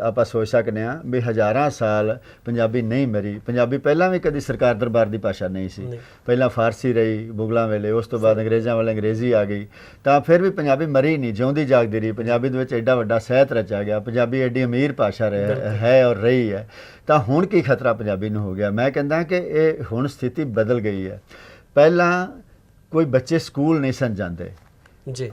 ਆਪਾਂ ਸੋਚ ਸਕਦੇ ਹਾਂ ਵੀ ਹਜ਼ਾਰਾਂ ਸਾਲ ਪੰਜਾਬੀ ਨਹੀਂ ਮਰੀ। ਪੰਜਾਬੀ ਪਹਿਲਾਂ ਵੀ ਕਦੀ ਸਰਕਾਰ ਦਰਬਾਰ ਦੀ ਭਾਸ਼ਾ ਨਹੀਂ ਸੀ। ਪਹਿਲਾਂ ਫਾਰਸੀ ਰਹੀ ਮੁਗਲਾਂ ਵੇਲੇ, ਉਸ ਤੋਂ ਬਾਅਦ ਅੰਗਰੇਜ਼ਾਂ ਵੇਲੇ ਅੰਗਰੇਜ਼ੀ ਆ ਗਈ, ਤਾਂ ਫਿਰ ਵੀ ਪੰਜਾਬੀ ਮਰੀ ਨਹੀਂ, ਜਿਉਂਦੀ ਜਾਗਦੀ ਰਹੀ। ਪੰਜਾਬੀ ਦੇ ਵਿੱਚ ਐਡਾ ਵੱਡਾ ਸਾਹਿਤ ਰਚਿਆ ਗਿਆ, ਪੰਜਾਬੀ ਐਡੀ ਅਮੀਰ ਭਾਸ਼ਾ ਹੈ ਔਰ ਰਹੀ ਹੈ। ਤਾਂ ਹੁਣ ਕੀ ਖਤਰਾ ਪੰਜਾਬੀ ਨੂੰ ਹੋ ਗਿਆ? ਮੈਂ ਕਹਿੰਦਾ ਕਿ ਇਹ ਹੁਣ ਸਥਿਤੀ ਬਦਲ ਗਈ ਹੈ। ਪਹਿਲਾਂ ਕੋਈ ਬੱਚੇ ਸਕੂਲ ਨਹੀਂ ਸਨ ਜਾਂਦੇ ਜੀ,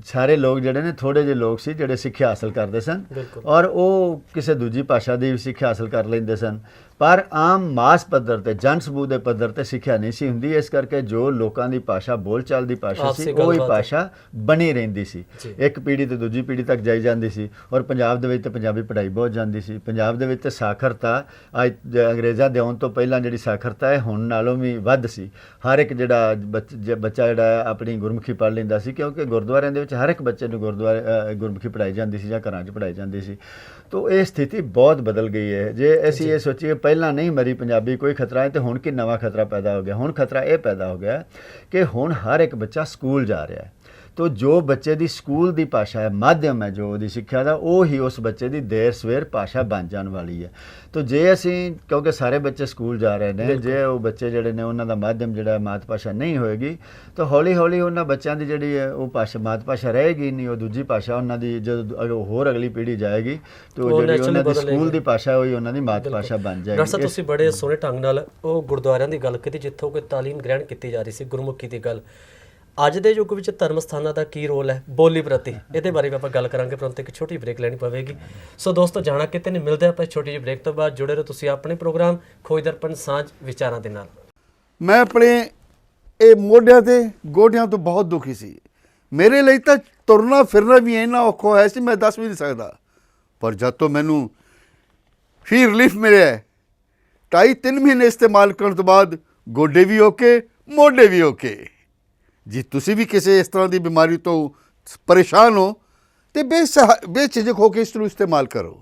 ਸਾਰੇ ਲੋਕ ਜਿਹੜੇ ਨੇ, ਥੋੜ੍ਹੇ ਜਿਹੇ ਲੋਕ ਸੀ ਜਿਹੜੇ ਸਿੱਖਿਆ ਹਾਸਲ ਕਰਦੇ ਸਨ, ਔਰ ਉਹ ਕਿਸੇ ਦੂਜੀ ਭਾਸ਼ਾ ਦੀ ਵੀ ਸਿੱਖਿਆ ਹਾਸਲ ਕਰ ਲੈਂਦੇ ਸਨ। ਪਰ ਆਮ ਮਾਸ ਪੱਧਰ ਤੇ ਜਨ ਸਮੂਹ ਦੇ ਪੱਧਰ ਤੇ ਸਿੱਖਿਆ ਨਹੀਂ ਸੀ ਹੁੰਦੀ। ਇਸ ਕਰਕੇ ਜੋ ਲੋਕਾਂ ਦੀ ਭਾਸ਼ਾ ਬੋਲਚਾਲ ਦੀ ਭਾਸ਼ਾ ਸੀ ਉਹੀ ਭਾਸ਼ਾ ਬਣੀ ਰਹਿੰਦੀ ਸੀ, ਇੱਕ ਪੀੜ੍ਹੀ ਤੋਂ ਦੂਜੀ ਪੀੜ੍ਹੀ ਤੱਕ ਜਾਈ ਜਾਂਦੀ ਸੀ। ਔਰ ਪੰਜਾਬ ਦੇ ਵਿੱਚ ਤਾਂ ਪੰਜਾਬੀ ਪੜ੍ਹਾਈ ਬਹੁਤ ਜਾਂਦੀ ਸੀ। ਪੰਜਾਬ ਦੇ ਵਿੱਚ ਤਾਂ ਸਾਖਰਤਾ ਅੱਜ ਅੰਗਰੇਜ਼ਾਂ ਦੇ ਆਉਣ ਤੋਂ ਪਹਿਲਾਂ ਜਿਹੜੀ ਸਾਖਰਤਾ ਹੈ ਹੁਣ ਨਾਲੋਂ ਵੀ ਵੱਧ ਸੀ। ਹਰ ਇੱਕ ਜਿਹੜਾ ਬੱਚਾ ਜਿਹੜਾ ਹੈ ਆਪਣੀ ਗੁਰਮੁਖੀ ਪੜ੍ਹ ਲੈਂਦਾ ਸੀ, ਕਿਉਂਕਿ ਗੁਰਦੁਆਰਿਆਂ ਦੇ ਵਿੱਚ ਹਰ ਇੱਕ ਬੱਚੇ ਨੂੰ ਗੁਰਮੁਖੀ ਪੜ੍ਹਾਈ ਜਾਂਦੀ ਸੀ ਜਾਂ ਘਰਾਂ 'ਚ ਪੜ੍ਹਾਈ ਜਾਂਦੀ ਸੀ। ਤੋ ਇਹ ਸਥਿਤੀ ਬਹੁਤ ਬਦਲ ਗਈ ਹੈ। ਜੇ ਅਸੀਂ ਇਹ ਸੋਚੀਏ ਪਹਿਲਾਂ ਨਹੀਂ ਮਰੀ ਪੰਜਾਬੀ, ਕੋਈ ਖਤਰਾ ਹੈ, ਤੇ ਹੁਣ ਕੀ ਨਵਾਂ ਖਤਰਾ ਪੈਦਾ ਹੋ ਗਿਆ। ਹੁਣ ਖਤਰਾ ਇਹ ਪੈਦਾ ਹੋ ਗਿਆ ਕਿ ਹੁਣ ਹਰ ਇੱਕ ਬੱਚਾ ਸਕੂਲ ਜਾ ਰਿਹਾ ਹੈ। ਤੋ ਜੋ ਬੱਚੇ ਦੀ ਸਕੂਲ ਦੀ ਭਾਸ਼ਾ ਹੈ, ਮਾਧਿਅਮ ਹੈ ਜੋ ਉਹਦੀ ਸਿੱਖਿਆ ਦਾ, ਉਹ ਹੀ ਉਸ ਬੱਚੇ ਦੀ ਦੇਰ ਸਵੇਰ ਭਾਸ਼ਾ ਬਣ ਜਾਣ ਵਾਲੀ ਹੈ। ਤੋ ਜੇ ਅਸੀਂ, ਕਿਉਂਕਿ ਸਾਰੇ ਬੱਚੇ ਸਕੂਲ ਜਾ ਰਹੇ ਨੇ, ਜੇ ਉਹ ਬੱਚੇ ਜਿਹੜੇ ਨੇ ਉਹਨਾਂ ਦਾ ਮਾਧਿਅਮ ਜਿਹੜਾ ਮਾਤ ਭਾਸ਼ਾ ਨਹੀਂ ਹੋਏਗੀ ਤਾਂ ਹੌਲੀ ਹੌਲੀ ਉਹਨਾਂ ਬੱਚਿਆਂ ਦੀ ਜਿਹੜੀ ਹੈ ਉਹ ਭਾਸ਼ਾ ਮਾਤ ਭਾਸ਼ਾ ਰਹੇਗੀ ਨਹੀਂ। ਉਹ ਦੂਜੀ ਭਾਸ਼ਾ ਉਹਨਾਂ ਦੀ ਜਦੋਂ ਹੋਰ ਅਗਲੀ ਪੀੜ੍ਹੀ ਜਾਏਗੀ ਤਾਂ ਜਿਹੜੀ ਉਹਨਾਂ ਦੀ ਸਕੂਲ ਦੀ ਭਾਸ਼ਾ ਹੋਈ ਉਹਨਾਂ ਦੀ ਮਾਤ ਭਾਸ਼ਾ ਬਣ ਜਾਏਗੀ। ਡਾਕਟਰ ਸਾਹਿਬ ਤੁਸੀਂ ਬੜੇ ਸੋਹਣੇ ਢੰਗ ਨਾਲ ਉਹ ਗੁਰਦੁਆਰਿਆਂ ਦੀ ਗੱਲ ਕੀਤੀ ਜਿੱਥੋਂ ਕੋਈ ਤਾਲੀਮ ਗ੍ਰਹਿਣ ਕੀਤੀ ਜਾ ਰਹੀ ਸੀ, ਗੁਰਮੁਖੀ ਦੀ ਗੱਲ। ਅੱਜ ਦੇ ਯੁੱਗ ਵਿੱਚ ਧਰਮ ਸਥਾਨਾਂ ਦਾ ਕੀ ਰੋਲ ਹੈ ਬੋਲੀ ਪ੍ਰਤੀ, ਇਹਦੇ ਬਾਰੇ ਵੀ ਆਪਾਂ ਗੱਲ ਕਰਾਂਗੇ, ਪਰੰਤੂ ਇੱਕ ਛੋਟੀ ਬ੍ਰੇਕ ਲੈਣੀ ਪਵੇਗੀ। ਸੋ ਦੋਸਤੋ ਜਾਣਾ ਕਿਤੇ ਨਹੀਂ, ਮਿਲਦੇ ਆਪਾਂ ਛੋਟੀ ਜਿਹੀ ਬ੍ਰੇਕ ਤੋਂ ਬਾਅਦ। ਜੁੜੇ ਰਹੋ ਤੁਸੀਂ ਆਪਣੇ ਪ੍ਰੋਗਰਾਮ ਖੋਜ ਦਰਪਣ ਸਾਂਝ ਵਿਚਾਰਾਂ ਦੇ ਨਾਲ। ਮੈਂ ਆਪਣੇ ਇਹ ਮੋਢਿਆਂ ਤੇ ਗੋਡਿਆਂ ਤੋਂ ਬਹੁਤ ਦੁਖੀ ਸੀ। ਮੇਰੇ ਲਈ ਤਾਂ ਤੁਰਨਾ ਫਿਰਨਾ ਵੀ ਇੰਨਾ ਔਖਾ ਹੋਇਆ ਸੀ, ਮੈਂ ਦੱਸ ਵੀ ਨਹੀਂ ਸਕਦਾ। ਪਰ ਜਦ ਤੋਂ ਮੈਨੂੰ ਫੀ ਰਿਲੀਫ ਮਿਲਿਆ 2.5-3 ਮਹੀਨੇ ਇਸਤੇਮਾਲ ਕਰਨ ਤੋਂ ਬਾਅਦ ਗੋਡੇ ਵੀ ਓਕੇ, ਮੋਢੇ ਵੀ ਓਕੇ। ਜੇ ਤੁਸੀਂ ਵੀ ਕਿਸੇ ਇਸ ਤਰ੍ਹਾਂ ਦੀ ਬਿਮਾਰੀ ਤੋਂ ਪਰੇਸ਼ਾਨ ਹੋ ਤਾਂ ਬੇਝਿਜਕ ਹੋ ਕੇ ਇਸ ਨੂੰ ਇਸਤੇਮਾਲ ਕਰੋ।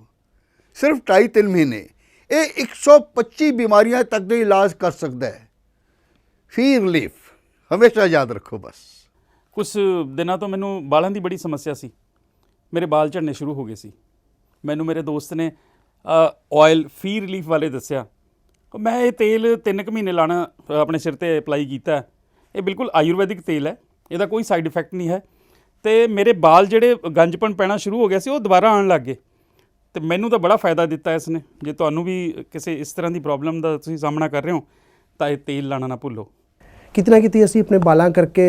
ਸਿਰਫ 2.5-3 ਮਹੀਨੇ ਇਹ 125 ਬਿਮਾਰੀਆਂ ਤੱਕ ਦਾ ਇਲਾਜ ਕਰ ਸਕਦਾ ਹੈ। ਫੀ ਰਿਲੀਫ ਹਮੇਸ਼ਾ ਯਾਦ ਰੱਖੋ। ਬਸ ਕੁਝ ਦਿਨਾਂ ਤੋਂ ਮੈਨੂੰ ਬਾਲਾਂ ਦੀ ਬੜੀ ਸਮੱਸਿਆ ਸੀ, ਮੇਰੇ ਬਾਲ ਝੜਨੇ ਸ਼ੁਰੂ ਹੋ ਗਏ ਸੀ। ਮੈਨੂੰ ਮੇਰੇ ਦੋਸਤ ਨੇ ਆਇਲ ਫੀ ਰਿਲੀਫ ਵਾਲੇ ਦੱਸਿਆ। ਮੈਂ ਇਹ ਤੇਲ 3 ਕੁ ਮਹੀਨੇ ਲਾਣਾ ਆਪਣੇ ਸਿਰ 'ਤੇ ਅਪਲਾਈ ਕੀਤਾ। ਇਹ ਬਿਲਕੁਲ ਆਯੁਰਵੈਦਿਕ ਤੇਲ ਹੈ, ਇਹਦਾ ਕੋਈ ਸਾਈਡ ਇਫੈਕਟ ਨਹੀਂ ਹੈ। ਅਤੇ ਮੇਰੇ ਬਾਲ ਜਿਹੜੇ ਗੰਜਪਣ ਪੈਣਾ ਸ਼ੁਰੂ ਹੋ ਗਿਆ ਸੀ ਉਹ ਦੁਬਾਰਾ ਆਉਣ ਲੱਗ ਗਏ। ਅਤੇ ਮੈਨੂੰ ਤਾਂ ਬੜਾ ਫਾਇਦਾ ਦਿੱਤਾ ਇਸ ਨੇ। ਜੇ ਤੁਹਾਨੂੰ ਵੀ ਕਿਸੇ ਇਸ ਤਰ੍ਹਾਂ ਦੀ ਪ੍ਰੋਬਲਮ ਦਾ ਤੁਸੀਂ ਸਾਹਮਣਾ ਕਰ ਰਹੇ ਹੋ ਤਾਂ ਇਹ ਤੇਲ ਲਾਣਾ ਨਾ ਭੁੱਲੋ। ਕਿਤੇ ਨਾ ਕਿਤੇ ਅਸੀਂ ਆਪਣੇ ਬਾਲਾਂ ਕਰਕੇ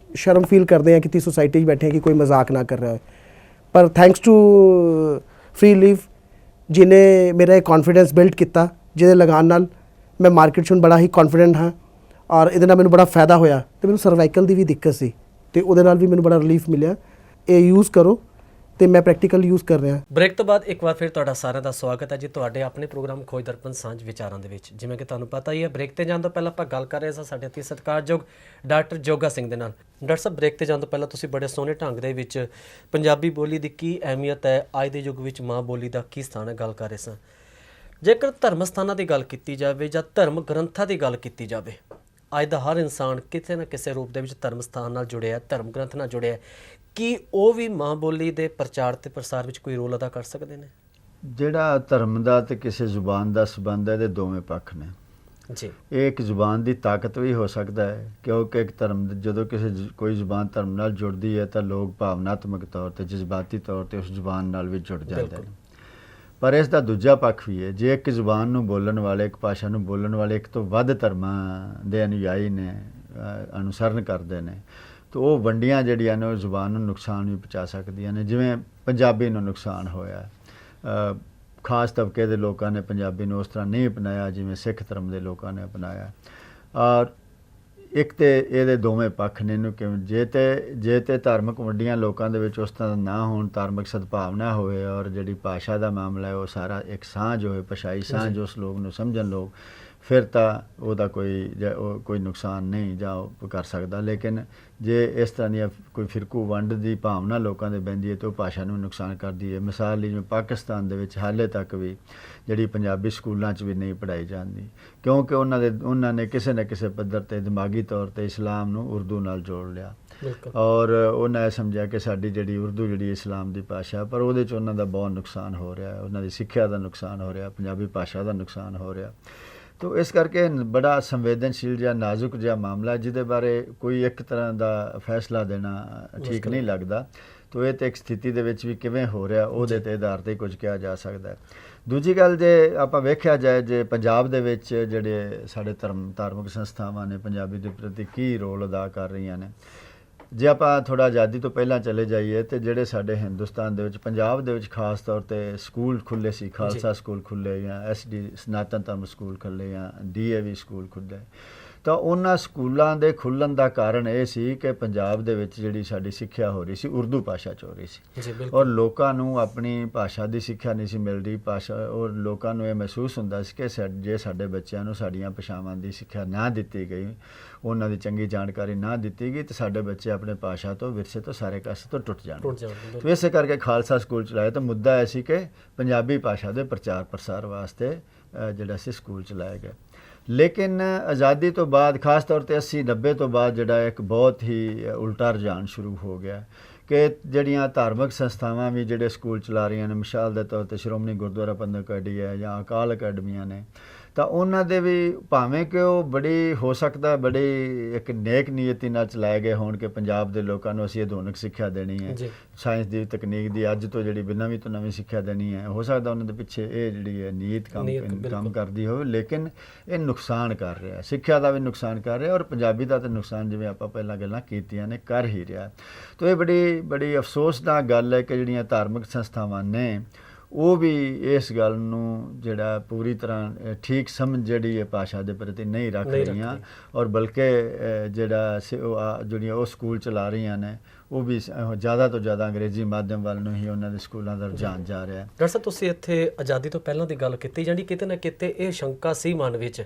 ਸ਼ਰਮ ਫੀਲ ਕਰਦੇ ਹਾਂ, ਕਿਤੇ ਸੋਸਾਇਟੀ 'ਚ ਬੈਠੇ ਹਾਂ ਕਿ ਕੋਈ ਮਜ਼ਾਕ ਨਾ ਕਰ ਰਿਹਾ ਹੋਏ। ਪਰ ਥੈਂਕਸ ਟੂ ਫ੍ਰੀ ਲੀਫ ਜਿਹਨੇ ਮੇਰਾ ਇਹ ਕੌਨਫੀਡੈਂਸ ਬਿਲਡ ਕੀਤਾ, ਜਿਹਦੇ ਲਗਾਉਣ ਨਾਲ ਮੈਂ ਮਾਰਕੀਟ 'ਚ ਹੁਣ ਬੜਾ ਹੀ ਕੌਨਫੀਡੈਂਟ ਹਾਂ। ਔਰ ਇਹਦੇ ਨਾਲ ਮੈਨੂੰ ਬੜਾ ਫਾਇਦਾ ਹੋਇਆ। ਅਤੇ ਮੈਨੂੰ ਸਰਵਾਈਕਲ ਦੀ ਵੀ ਦਿੱਕਤ ਸੀ ਅਤੇ ਉਹਦੇ ਨਾਲ ਵੀ ਮੈਨੂੰ ਬੜਾ ਰਿਲੀਫ ਮਿਲਿਆ। ਇਹ ਯੂਜ਼ ਕਰੋ ਅਤੇ ਮੈਂ ਪ੍ਰੈਕਟੀਕਲ ਯੂਜ਼ ਕਰ ਰਿਹਾ। ਬ੍ਰੇਕ ਤੋਂ ਬਾਅਦ ਇੱਕ ਵਾਰ ਫਿਰ ਤੁਹਾਡਾ ਸਾਰਿਆਂ ਦਾ ਸਵਾਗਤ ਹੈ ਜੀ ਤੁਹਾਡੇ ਆਪਣੇ ਪ੍ਰੋਗਰਾਮ ਖੋਜ ਦਰਪਣ ਸਾਂਝ ਵਿਚਾਰਾਂ ਦੇ ਵਿੱਚ। ਜਿਵੇਂ ਕਿ ਤੁਹਾਨੂੰ ਪਤਾ ਹੀ ਹੈ, ਬ੍ਰੇਕ ਤੇ ਜਾਣ ਤੋਂ ਪਹਿਲਾਂ ਆਪਾਂ ਗੱਲ ਕਰ ਰਹੇ ਸਾਂ ਸਾਡੇ ਅਤੀ ਸਤਿਕਾਰਯੋਗ ਡਾਕਟਰ ਜੋਗਾ ਸਿੰਘ ਦੇ ਨਾਲ। ਡਾਕਟਰ ਸਾਹਿਬ, ਬ੍ਰੇਕ ਤੇ ਜਾਣ ਤੋਂ ਪਹਿਲਾਂ ਤੁਸੀਂ ਬੜੇ ਸੋਹਣੇ ਢੰਗ ਦੇ ਵਿੱਚ ਪੰਜਾਬੀ ਬੋਲੀ ਦੀ ਕੀ ਅਹਿਮੀਅਤ ਹੈ, ਅੱਜ ਦੇ ਯੁੱਗ ਵਿੱਚ ਮਾਂ ਬੋਲੀ ਦਾ ਕੀ ਸਥਾਨ ਹੈ, ਗੱਲ ਕਰ ਰਹੇ ਸਾਂ। ਜੇਕਰ ਧਰਮ ਸਥਾਨਾਂ ਦੀ ਗੱਲ ਕੀਤੀ ਜਾਵੇ ਜਾਂ ਧਰਮ ਗ੍ਰੰਥਾਂ ਦੀ ਗੱਲ ਕੀਤੀ ਜਾਵੇ, ਅੱਜ ਦਾ ਹਰ ਇਨਸਾਨ ਕਿਸੇ ਨਾ ਕਿਸੇ ਰੂਪ ਦੇ ਵਿੱਚ ਧਰਮ ਸਥਾਨ ਨਾਲ ਜੁੜਿਆ, ਧਰਮ ਗ੍ਰੰਥ ਨਾਲ ਜੁੜਿਆ। ਕੀ ਉਹ ਵੀ ਮਾਂ ਬੋਲੀ ਦੇ ਪ੍ਰਚਾਰ ਤੇ ਪ੍ਰਸਾਰ ਵਿੱਚ ਕੋਈ ਰੋਲ ਅਦਾ ਕਰ ਸਕਦੇ ਨੇ? ਜਿਹੜਾ ਧਰਮ ਦਾ ਤੇ ਕਿਸੇ ਜ਼ੁਬਾਨ ਦਾ ਸੰਬੰਧ ਹੈ, ਇਹਦੇ ਦੋਵੇਂ ਪੱਖ ਨੇ ਜੀ। ਇਹ ਇੱਕ ਜ਼ੁਬਾਨ ਦੀ ਤਾਕਤ ਵੀ ਹੋ ਸਕਦਾ ਹੈ, ਕਿਉਂਕਿ ਇੱਕ ਧਰਮ ਜਦੋਂ ਕੋਈ ਜ਼ੁਬਾਨ ਧਰਮ ਨਾਲ ਜੁੜਦੀ ਹੈ ਤਾਂ ਲੋਕ ਭਾਵਨਾਤਮਕ ਤੌਰ ਤੇ ਜਜ਼ਬਾਤੀ ਤੌਰ ਤੇ ਉਸ ਜ਼ੁਬਾਨ ਨਾਲ ਵੀ ਜੁੜ ਜਾਂਦੇ ਨੇ। ਪਰ ਇਸ ਦਾ ਦੂਜਾ ਪੱਖ ਵੀ ਹੈ। ਜੇ ਇੱਕ ਜ਼ੁਬਾਨ ਨੂੰ ਬੋਲਣ ਵਾਲੇ, ਇੱਕ ਭਾਸ਼ਾ ਨੂੰ ਬੋਲਣ ਵਾਲੇ ਇੱਕ ਤੋਂ ਵੱਧ ਧਰਮਾਂ ਦੇ ਅਨੁਯਾਈ ਨੇ, ਅਨੁਸਰਨ ਕਰਦੇ ਨੇ, ਤਾਂ ਉਹ ਵੰਡੀਆਂ ਜਿਹੜੀਆਂ ਨੇ ਉਹ ਜ਼ੁਬਾਨ ਨੂੰ ਨੁਕਸਾਨ ਵੀ ਪਹੁੰਚਾ ਸਕਦੀਆਂ ਨੇ। ਜਿਵੇਂ ਪੰਜਾਬੀ ਨੂੰ ਨੁਕਸਾਨ ਹੋਇਆ, ਖਾਸ ਤਬਕੇ ਦੇ ਲੋਕਾਂ ਨੇ ਪੰਜਾਬੀ ਨੂੰ ਉਸ ਤਰ੍ਹਾਂ ਨਹੀਂ ਅਪਣਾਇਆ ਜਿਵੇਂ ਸਿੱਖ ਧਰਮ ਦੇ ਲੋਕਾਂ ਨੇ ਅਪਣਾਇਆ। ਔਰ ਇੱਕ ਤੇ ਇਹਦੇ ਦੋਵੇਂ ਪੱਖ ਨੇ। ਇਹਨੂੰ ਕਿਵੇਂ ਜੇ ਤੇ ਧਾਰਮਿਕ ਵੰਡੀਆਂ ਲੋਕਾਂ ਦੇ ਵਿੱਚ ਉਸ ਤਰ੍ਹਾਂ ਦਾ ਨਾ ਹੋਣ, ਧਾਰਮਿਕ ਸਦਭਾਵਨਾ ਹੋਵੇ ਔਰ ਜਿਹੜੀ ਭਾਸ਼ਾ ਦਾ ਮਾਮਲਾ ਹੈ ਉਹ ਸਾਰਾ ਇੱਕ ਸਾਂਝ ਹੋਵੇ, ਭਾਸ਼ਾਈ ਸਾਂਝ ਉਸ ਲੋਕ ਨੂੰ ਸਮਝਣ ਲੋਕ, ਫਿਰ ਤਾਂ ਉਹਦਾ ਕੋਈ ਨੁਕਸਾਨ ਨਹੀਂ ਜਾਂ ਉਹ ਕਰ ਸਕਦਾ। ਲੇਕਿਨ ਜੇ ਇਸ ਤਰ੍ਹਾਂ ਦੀਆਂ ਕੋਈ ਫਿਰਕੂ ਵੰਡ ਦੀ ਭਾਵਨਾ ਲੋਕਾਂ ਦੇ ਬਹਿੰਦੀ ਹੈ ਤਾਂ ਉਹ ਭਾਸ਼ਾ ਨੂੰ ਨੁਕਸਾਨ ਕਰਦੀ ਹੈ। ਮਿਸਾਲ ਲਈ ਜਿਵੇਂ ਪਾਕਿਸਤਾਨ ਦੇ ਵਿੱਚ ਹਾਲੇ ਤੱਕ ਵੀ ਜਿਹੜੀ ਪੰਜਾਬੀ ਸਕੂਲਾਂ 'ਚ ਵੀ ਨਹੀਂ ਪੜ੍ਹਾਈ ਜਾਂਦੀ, ਕਿਉਂਕਿ ਉਹਨਾਂ ਨੇ ਕਿਸੇ ਨਾ ਕਿਸੇ ਪੱਧਰ 'ਤੇ ਦਿਮਾਗੀ ਤੌਰ 'ਤੇ ਇਸਲਾਮ ਨੂੰ ਉਰਦੂ ਨਾਲ ਜੋੜ ਲਿਆ। ਔਰ ਉਹਨਾਂ ਇਹ ਸਮਝਿਆ ਕਿ ਸਾਡੀ ਜਿਹੜੀ ਉਰਦੂ ਜਿਹੜੀ ਇਸਲਾਮ ਦੀ ਭਾਸ਼ਾ, ਪਰ ਉਹਦੇ 'ਚ ਉਹਨਾਂ ਦਾ ਬਹੁਤ ਨੁਕਸਾਨ ਹੋ ਰਿਹਾ, ਉਹਨਾਂ ਦੀ ਸਿੱਖਿਆ ਦਾ ਨੁਕਸਾਨ ਹੋ ਰਿਹਾ, ਪੰਜਾਬੀ ਭਾਸ਼ਾ ਦਾ ਨੁਕਸਾਨ ਹੋ ਰਿਹਾ। ਤੋ ਇਸ ਕਰਕੇ ਬੜਾ ਸੰਵੇਦਨਸ਼ੀਲ ਜਿਹਾ ਨਾਜ਼ੁਕ ਜਿਹਾ ਮਾਮਲਾ, ਜਿਹਦੇ ਬਾਰੇ ਕੋਈ ਇੱਕ ਤਰ੍ਹਾਂ ਦਾ ਫੈਸਲਾ ਦੇਣਾ ਠੀਕ ਨਹੀਂ ਲੱਗਦਾ। ਤੋ ਇਹ ਤਾਂ ਇੱਕ ਸਥਿਤੀ ਦੇ ਵਿੱਚ ਵੀ ਕਿਵੇਂ ਹੋ ਰਿਹਾ ਉਹਦੇ ਤੇ ਆਧਾਰ 'ਤੇ ਕੁਝ ਕਿਹਾ ਜਾ ਸਕਦਾ ਹੈ। ਦੂਜੀ ਗੱਲ, ਜੇ ਆਪਾਂ ਵੇਖਿਆ ਜਾਏ ਜੇ ਪੰਜਾਬ ਦੇ ਵਿੱਚ ਜਿਹੜੇ ਸਾਡੇ ਧਾਰਮਿਕ ਸੰਸਥਾਵਾਂ ਨੇ ਪੰਜਾਬੀ ਦੇ ਪ੍ਰਤੀ ਕੀ ਰੋਲ ਅਦਾ ਕਰ ਰਹੀਆਂ ਨੇ, ਜੇ ਆਪਾਂ ਥੋੜਾ ਆਜ਼ਾਦੀ ਤੋਂ ਪਹਿਲਾਂ ਚਲੇ ਜਾਈਏ ਤੇ ਜਿਹੜੇ ਸਾਡੇ ਹਿੰਦੁਸਤਾਨ ਦੇ ਵਿੱਚ ਪੰਜਾਬ ਦੇ ਵਿੱਚ ਖਾਸ ਤੌਰ ਤੇ ਸਕੂਲ ਖੁੱਲੇ ਸੀ, ਖਾਲਸਾ ਸਕੂਲ ਖੁੱਲੇ ਜਾਂ SD ਸਨਾਤਨ ਧਰਮ ਸਕੂਲ ਖੁੱਲੇ ਜਾਂ DAV ਸਕੂਲ ਖੁੱਲੇ, ਤਾਂ ਉਹਨਾਂ ਸਕੂਲਾਂ ਦੇ ਖੁੱਲ੍ਹਣ ਦਾ ਕਾਰਨ ਇਹ ਸੀ ਕਿ ਪੰਜਾਬ ਦੇ ਵਿੱਚ ਜਿਹੜੀ ਸਾਡੀ ਸਿੱਖਿਆ ਹੋ ਰਹੀ ਸੀ ਉਰਦੂ ਭਾਸ਼ਾ 'ਚ ਹੋ ਰਹੀ ਸੀ ਜੀ ਔਰ ਬਿਲਕੁਲ ਲੋਕਾਂ ਨੂੰ ਆਪਣੀ ਭਾਸ਼ਾ ਦੀ ਸਿੱਖਿਆ ਨਹੀਂ ਸੀ ਮਿਲਦੀ ਭਾਸ਼ਾ, ਔਰ ਲੋਕਾਂ ਨੂੰ ਇਹ ਮਹਿਸੂਸ ਹੁੰਦਾ ਸੀ ਕਿ ਜੇ ਸਾਡੇ ਬੱਚਿਆਂ ਨੂੰ ਸਾਡੀਆਂ ਭਾਸ਼ਾਵਾਂ ਦੀ ਸਿੱਖਿਆ ਨਾ ਦਿੱਤੀ ਗਈ, ਉਹਨਾਂ ਦੀ ਚੰਗੀ ਜਾਣਕਾਰੀ ਨਾ ਦਿੱਤੀ ਗਈ, ਤਾਂ ਸਾਡੇ ਬੱਚੇ ਆਪਣੇ ਭਾਸ਼ਾ ਤੋਂ ਵਿਰਸੇ ਤੋਂ ਸਾਰੇ ਕਾਸੇ ਤੋਂ ਟੁੱਟ ਜਾਣਗੇ। ਟੁੱਟ ਜਾਣਗੇ। तो ਇਸੇ ਕਰਕੇ ਖਾਲਸਾ ਸਕੂਲ ਚਲਾਇਆ ਤਾਂ ਮੁੱਦਾ ਇਹ ਸੀ ਕਿ ਪੰਜਾਬੀ ਭਾਸ਼ਾ ਦੇ ਪ੍ਰਚਾਰ ਪ੍ਰਸਾਰ ਵਾਸਤੇ ਜਿਹੜਾ ਸੀ ਸਕੂਲ ਚਲਾਇਆ ਗਿਆ। ਲੇਕਿਨ ਆਜ਼ਾਦੀ ਤੋਂ ਬਾਅਦ ਖਾਸ ਤੌਰ ਤੇ 80-90 ਤੋਂ ਬਾਅਦ ਜਿਹੜਾ ਇੱਕ ਬਹੁਤ ਹੀ ਉਲਟਾ ਰੁਝਾਨ ਸ਼ੁਰੂ ਹੋ ਗਿਆ ਕਿ ਜਿਹੜੀਆਂ ਧਾਰਮਿਕ ਸੰਸਥਾਵਾਂ ਵੀ ਜਿਹੜੇ ਸਕੂਲ ਚਲਾ ਰਹੀਆਂ ਨੇ, ਮਿਸਾਲ ਦੇ ਤੌਰ ਤੇ ਸ਼੍ਰੋਮਣੀ ਗੁਰਦੁਆਰਾ ਪ੍ਰਬੰਧਕ ਕਮੇਟੀ ਹੈ ਜਾਂ ਅਕਾਲ ਅਕੈਡਮੀਆਂ ਨੇ, ਤਾਂ ਉਹਨਾਂ ਦੇ ਵੀ ਭਾਵੇਂ ਕਿ ਉਹ ਬੜੀ ਹੋ ਸਕਦਾ ਬੜੀ ਇੱਕ ਨੇਕ ਨੀਅਤੀ ਨਾਲ ਚਲਾਏ ਗਏ ਹੋਣ ਕਿ ਪੰਜਾਬ ਦੇ ਲੋਕਾਂ ਨੂੰ ਅਸੀਂ ਆਧੁਨਿਕ ਸਿੱਖਿਆ ਦੇਣੀ ਹੈ, ਜੀ ਸਾਇੰਸ ਦੀ ਤਕਨੀਕ ਦੀ ਅੱਜ ਤੋਂ ਜਿਹੜੀ ਨਵੀਂ ਤੋਂ ਨਵੀਂ ਸਿੱਖਿਆ ਦੇਣੀ ਹੈ, ਹੋ ਸਕਦਾ ਉਹਨਾਂ ਦੇ ਪਿੱਛੇ ਇਹ ਜਿਹੜੀ ਹੈ ਨੀਅਤ ਕੰਮ ਬਿਲਕੁਲ। ਕਰਦੀ ਹੋਵੇ, ਲੇਕਿਨ ਇਹ ਨੁਕਸਾਨ ਕਰ ਰਿਹਾ, ਸਿੱਖਿਆ ਦਾ ਵੀ ਨੁਕਸਾਨ ਕਰ ਰਿਹਾ ਔਰ ਪੰਜਾਬੀ ਦਾ ਤਾਂ ਨੁਕਸਾਨ ਜਿਵੇਂ ਆਪਾਂ ਪਹਿਲਾਂ ਗੱਲਾਂ ਕੀਤੀਆਂ ਨੇ ਕਰ ਹੀ ਰਿਹਾ। ਤਾਂ ਇਹ ਬੜੀ ਅਫਸੋਸਨਾਕ ਗੱਲ ਹੈ ਕਿ ਜਿਹੜੀਆਂ ਧਾਰਮਿਕ ਸੰਸਥਾਵਾਂ ਨੇ ਉਹ ਵੀ ਇਸ ਗੱਲ ਨੂੰ ਜਿਹੜਾ ਪੂਰੀ ਤਰ੍ਹਾਂ ਠੀਕ ਸਮਝ ਜਿਹੜੀ ਹੈ ਭਾਸ਼ਾ ਦੇ ਪ੍ਰਤੀ ਨਹੀਂ ਰੱਖ ਰਹੀਆਂ ਔਰ ਬਲਕਿ ਜਿਹੜੀਆਂ ਉਹ ਸਕੂਲ ਚਲਾ ਰਹੀਆਂ ਨੇ ਉਹ ਵੀ ਜ਼ਿਆਦਾ ਤੋਂ ਜ਼ਿਆਦਾ ਅੰਗਰੇਜ਼ੀ ਮਾਧਿਅਮ ਵੱਲ ਨੂੰ ਹੀ ਉਹਨਾਂ ਦੇ ਸਕੂਲਾਂ ਦਾ ਰੁਝਾਨ ਜਾ ਰਿਹਾ ਹੈ। ਡਾਕਟਰ ਸਾਹਿਬ ਤੁਸੀਂ ਇੱਥੇ ਆਜ਼ਾਦੀ ਤੋਂ ਪਹਿਲਾਂ ਦੀ ਗੱਲ ਕੀਤੀ, ਜਾਣੀ ਕਿਤੇ ਨਾ ਕਿਤੇ ਇਹ ਸ਼ੰਕਾ ਸੀ ਮਨ ਵਿੱਚ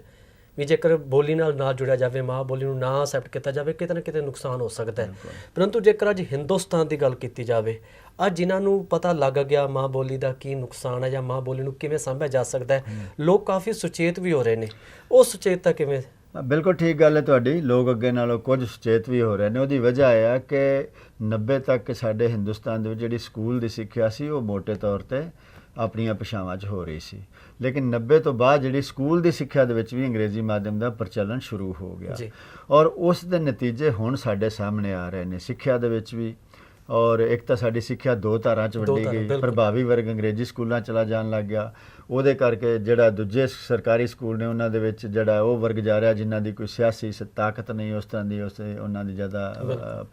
ਵੀ ਜੇਕਰ ਬੋਲੀ ਨਾਲ ਨਾ ਜੁੜਿਆ ਜਾਵੇ, ਮਾਂ ਬੋਲੀ ਨੂੰ ਨਾ ਅਸੈਪਟ ਕੀਤਾ ਜਾਵੇ, ਕਿਤੇ ਨਾ ਕਿਤੇ ਨੁਕਸਾਨ ਹੋ ਸਕਦਾ ਹੈ। ਪਰੰਤੂ ਜੇਕਰ ਅੱਜ ਹਿੰਦੁਸਤਾਨ ਦੀ ਗੱਲ ਕੀਤੀ ਜਾਵੇ, ਅੱਜ ਜਿਨ੍ਹਾਂ ਨੂੰ ਪਤਾ ਲੱਗ ਗਿਆ ਮਾਂ ਬੋਲੀ ਦਾ ਕੀ ਨੁਕਸਾਨ ਹੈ ਜਾਂ ਮਾਂ ਬੋਲੀ ਨੂੰ ਕਿਵੇਂ ਸਾਂਭਿਆ ਜਾ ਸਕਦਾ ਹੈ, ਲੋਕ ਕਾਫੀ ਸੁਚੇਤ ਵੀ ਹੋ ਰਹੇ ਨੇ। ਉਹ ਸੁਚੇਤਤਾ ਕਿਵੇਂ? ਬਿਲਕੁਲ ਠੀਕ ਗੱਲ ਹੈ ਤੁਹਾਡੀ, ਲੋਕ ਅੱਗੇ ਨਾਲੋਂ ਕੁਝ ਸੁਚੇਤ ਵੀ ਹੋ ਰਹੇ ਨੇ। ਉਹਦੀ ਵਜ੍ਹਾ ਇਹ ਆ ਕਿ 90 ਤੱਕ ਸਾਡੇ ਹਿੰਦੁਸਤਾਨ ਦੇ ਵਿੱਚ ਜਿਹੜੀ ਸਕੂਲ ਦੀ ਸਿੱਖਿਆ ਸੀ ਉਹ ਮੋਟੇ ਤੌਰ ਤੇ ਆਪਣੀਆਂ ਭਾਸ਼ਾਵਾਂ 'ਚ ਹੋ ਰਹੀ ਸੀ, ਲੇਕਿਨ 90 ਤੋਂ ਬਾਅਦ ਜਿਹੜੀ ਸਕੂਲ ਦੀ ਸਿੱਖਿਆ ਦੇ ਵਿੱਚ ਵੀ ਅੰਗਰੇਜ਼ੀ ਮਾਧਿਅਮ ਦਾ ਪ੍ਰਚਲਨ ਸ਼ੁਰੂ ਹੋ ਗਿਆ ਔਰ ਉਸ ਦੇ ਨਤੀਜੇ ਹੁਣ ਸਾਡੇ ਸਾਹਮਣੇ ਆ ਰਹੇ ਨੇ ਸਿੱਖਿਆ ਦੇ ਵਿੱਚ ਵੀ। ਔਰ ਇੱਕ ਤਾਂ ਸਾਡੀ ਸਿੱਖਿਆ ਦੋ ਧਾਰਾਂ 'ਚ ਵੰਡੀ ਗਈ, ਪ੍ਰਭਾਵੀ ਵਰਗ ਅੰਗਰੇਜ਼ੀ ਸਕੂਲਾਂ ਚਲਾ ਜਾਣ ਲੱਗ ਗਿਆ, ਉਹਦੇ ਕਰਕੇ ਜਿਹੜਾ ਦੂਜੇ ਸਰਕਾਰੀ ਸਕੂਲ ਨੇ ਉਹਨਾਂ ਦੇ ਵਿੱਚ ਜਿਹੜਾ ਉਹ ਵਰਗ ਜਾ ਰਿਹਾ ਜਿਨ੍ਹਾਂ ਦੀ ਕੋਈ ਸਿਆਸੀ ਤਾਕਤ ਨਹੀਂ ਉਸ ਤਰ੍ਹਾਂ ਦੀ, ਉਹਨਾਂ ਦੀ ਜ਼ਿਆਦਾ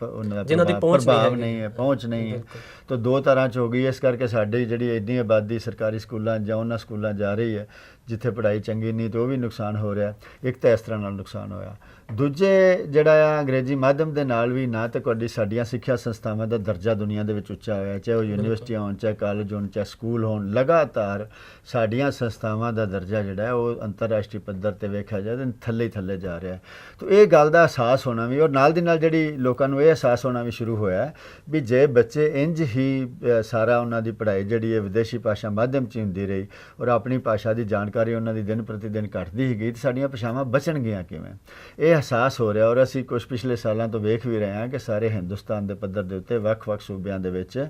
ਉਹਨਾਂ ਦਾ ਪ੍ਰਭਾਵ ਨਹੀਂ ਹੈ, ਪਹੁੰਚ ਨਹੀਂ ਹੈ, ਤਾਂ ਦੋ ਤਰ੍ਹਾਂ 'ਚ ਹੋ ਗਈ। ਇਸ ਕਰਕੇ ਸਾਡੀ ਜਿਹੜੀ ਇੰਨੀ ਆਬਾਦੀ ਸਰਕਾਰੀ ਸਕੂਲਾਂ ਜਾਂ ਉਹਨਾਂ ਸਕੂਲਾਂ ਜਾ ਰਹੀ ਹੈ ਜਿੱਥੇ ਪੜ੍ਹਾਈ ਚੰਗੀ ਨਹੀਂ, ਤਾਂ ਉਹ ਵੀ ਨੁਕਸਾਨ ਹੋ ਰਿਹਾ। ਇੱਕ ਤਾਂ ਇਸ ਤਰ੍ਹਾਂ ਨਾਲ ਨੁਕਸਾਨ ਹੋਇਆ। ਦੂਜੇ ਜਿਹੜਾ ਆ ਅੰਗਰੇਜ਼ੀ ਮਾਧਿਅਮ ਦੇ ਨਾਲ ਵੀ ਨਾ ਤਾਂ ਤੁਹਾਡੀ ਸਾਡੀਆਂ ਸਿੱਖਿਆ ਸੰਸਥਾਵਾਂ ਦਾ ਦਰਜਾ ਦੁਨੀਆ ਦੇ ਵਿੱਚ ਉੱਚਾ ਹੋਇਆ, ਚਾਹੇ ਉਹ ਯੂਨੀਵਰਸਿਟੀਆਂ ਹੋਣ, ਚਾਹੇ ਕਾਲਜ ਹੋਣ, ਚਾਹੇ ਸਕੂਲ ਹੋਣ, ਲਗਾਤਾਰ ਸਾਡੀਆਂ ਸੰਸਥਾਵਾਂ ਦਾ ਦਰਜਾ ਜਿਹੜਾ ਹੈ ਉਹ ਅੰਤਰਰਾਸ਼ਟਰੀ ਪੱਧਰ ਤੇ ਵੇਖਿਆ ਜਾਏ ਤਾਂ ਥੱਲੇ ਥੱਲੇ ਜਾ ਰਿਹਾ। ਤਾਂ ਇਹ ਗੱਲ ਦਾ ਅਹਿਸਾਸ ਹੋਣਾ ਵੀ, ਔਰ ਨਾਲ ਦੀ ਨਾਲ ਜਿਹੜੀ ਲੋਕਾਂ ਨੂੰ ਇਹ ਅਹਿਸਾਸ ਹੋਣਾ ਵੀ ਸ਼ੁਰੂ ਹੋਇਆ ਵੀ ਜੇ ਬੱਚੇ ਇੰਜ ਹੀ ਸਾਰਾ ਉਹਨਾਂ ਦੀ ਪੜ੍ਹਾਈ ਜਿਹੜੀ ਹੈ ਵਿਦੇਸ਼ੀ ਭਾਸ਼ਾ ਮਾਧਿਅਮ 'ਚ ਹੁੰਦੀ ਰਹੀ ਔਰ ਆਪਣੀ ਭਾਸ਼ਾ ਦੀ ਜਾਣਕਾਰੀ ਉਹਨਾਂ ਦੀ ਦਿਨ ਪ੍ਰਤੀ ਦਿਨ ਘਟਦੀ ਹੀ ਗਈ, ਤਾਂ ਸਾਡੀਆਂ ਭਾਸ਼ਾਵਾਂ ਬਚਣਗੀਆਂ ਕਿਵੇਂ? ਇਹ ਅਹਿਸਾਸ ਹੋ ਰਿਹਾ। ਔਰ ਅਸੀਂ ਕੁਝ ਪਿਛਲੇ ਸਾਲਾਂ ਤੋਂ ਵੇਖ ਵੀ ਰਹੇ ਹਾਂ ਕਿ ਸਾਰੇ ਹਿੰਦੁਸਤਾਨ ਦੇ ਪੱਧਰ ਦੇ ਉੱਤੇ ਵੱਖ-ਵੱਖ ਸੂਬਿਆਂ ਦੇ ਵਿੱਚ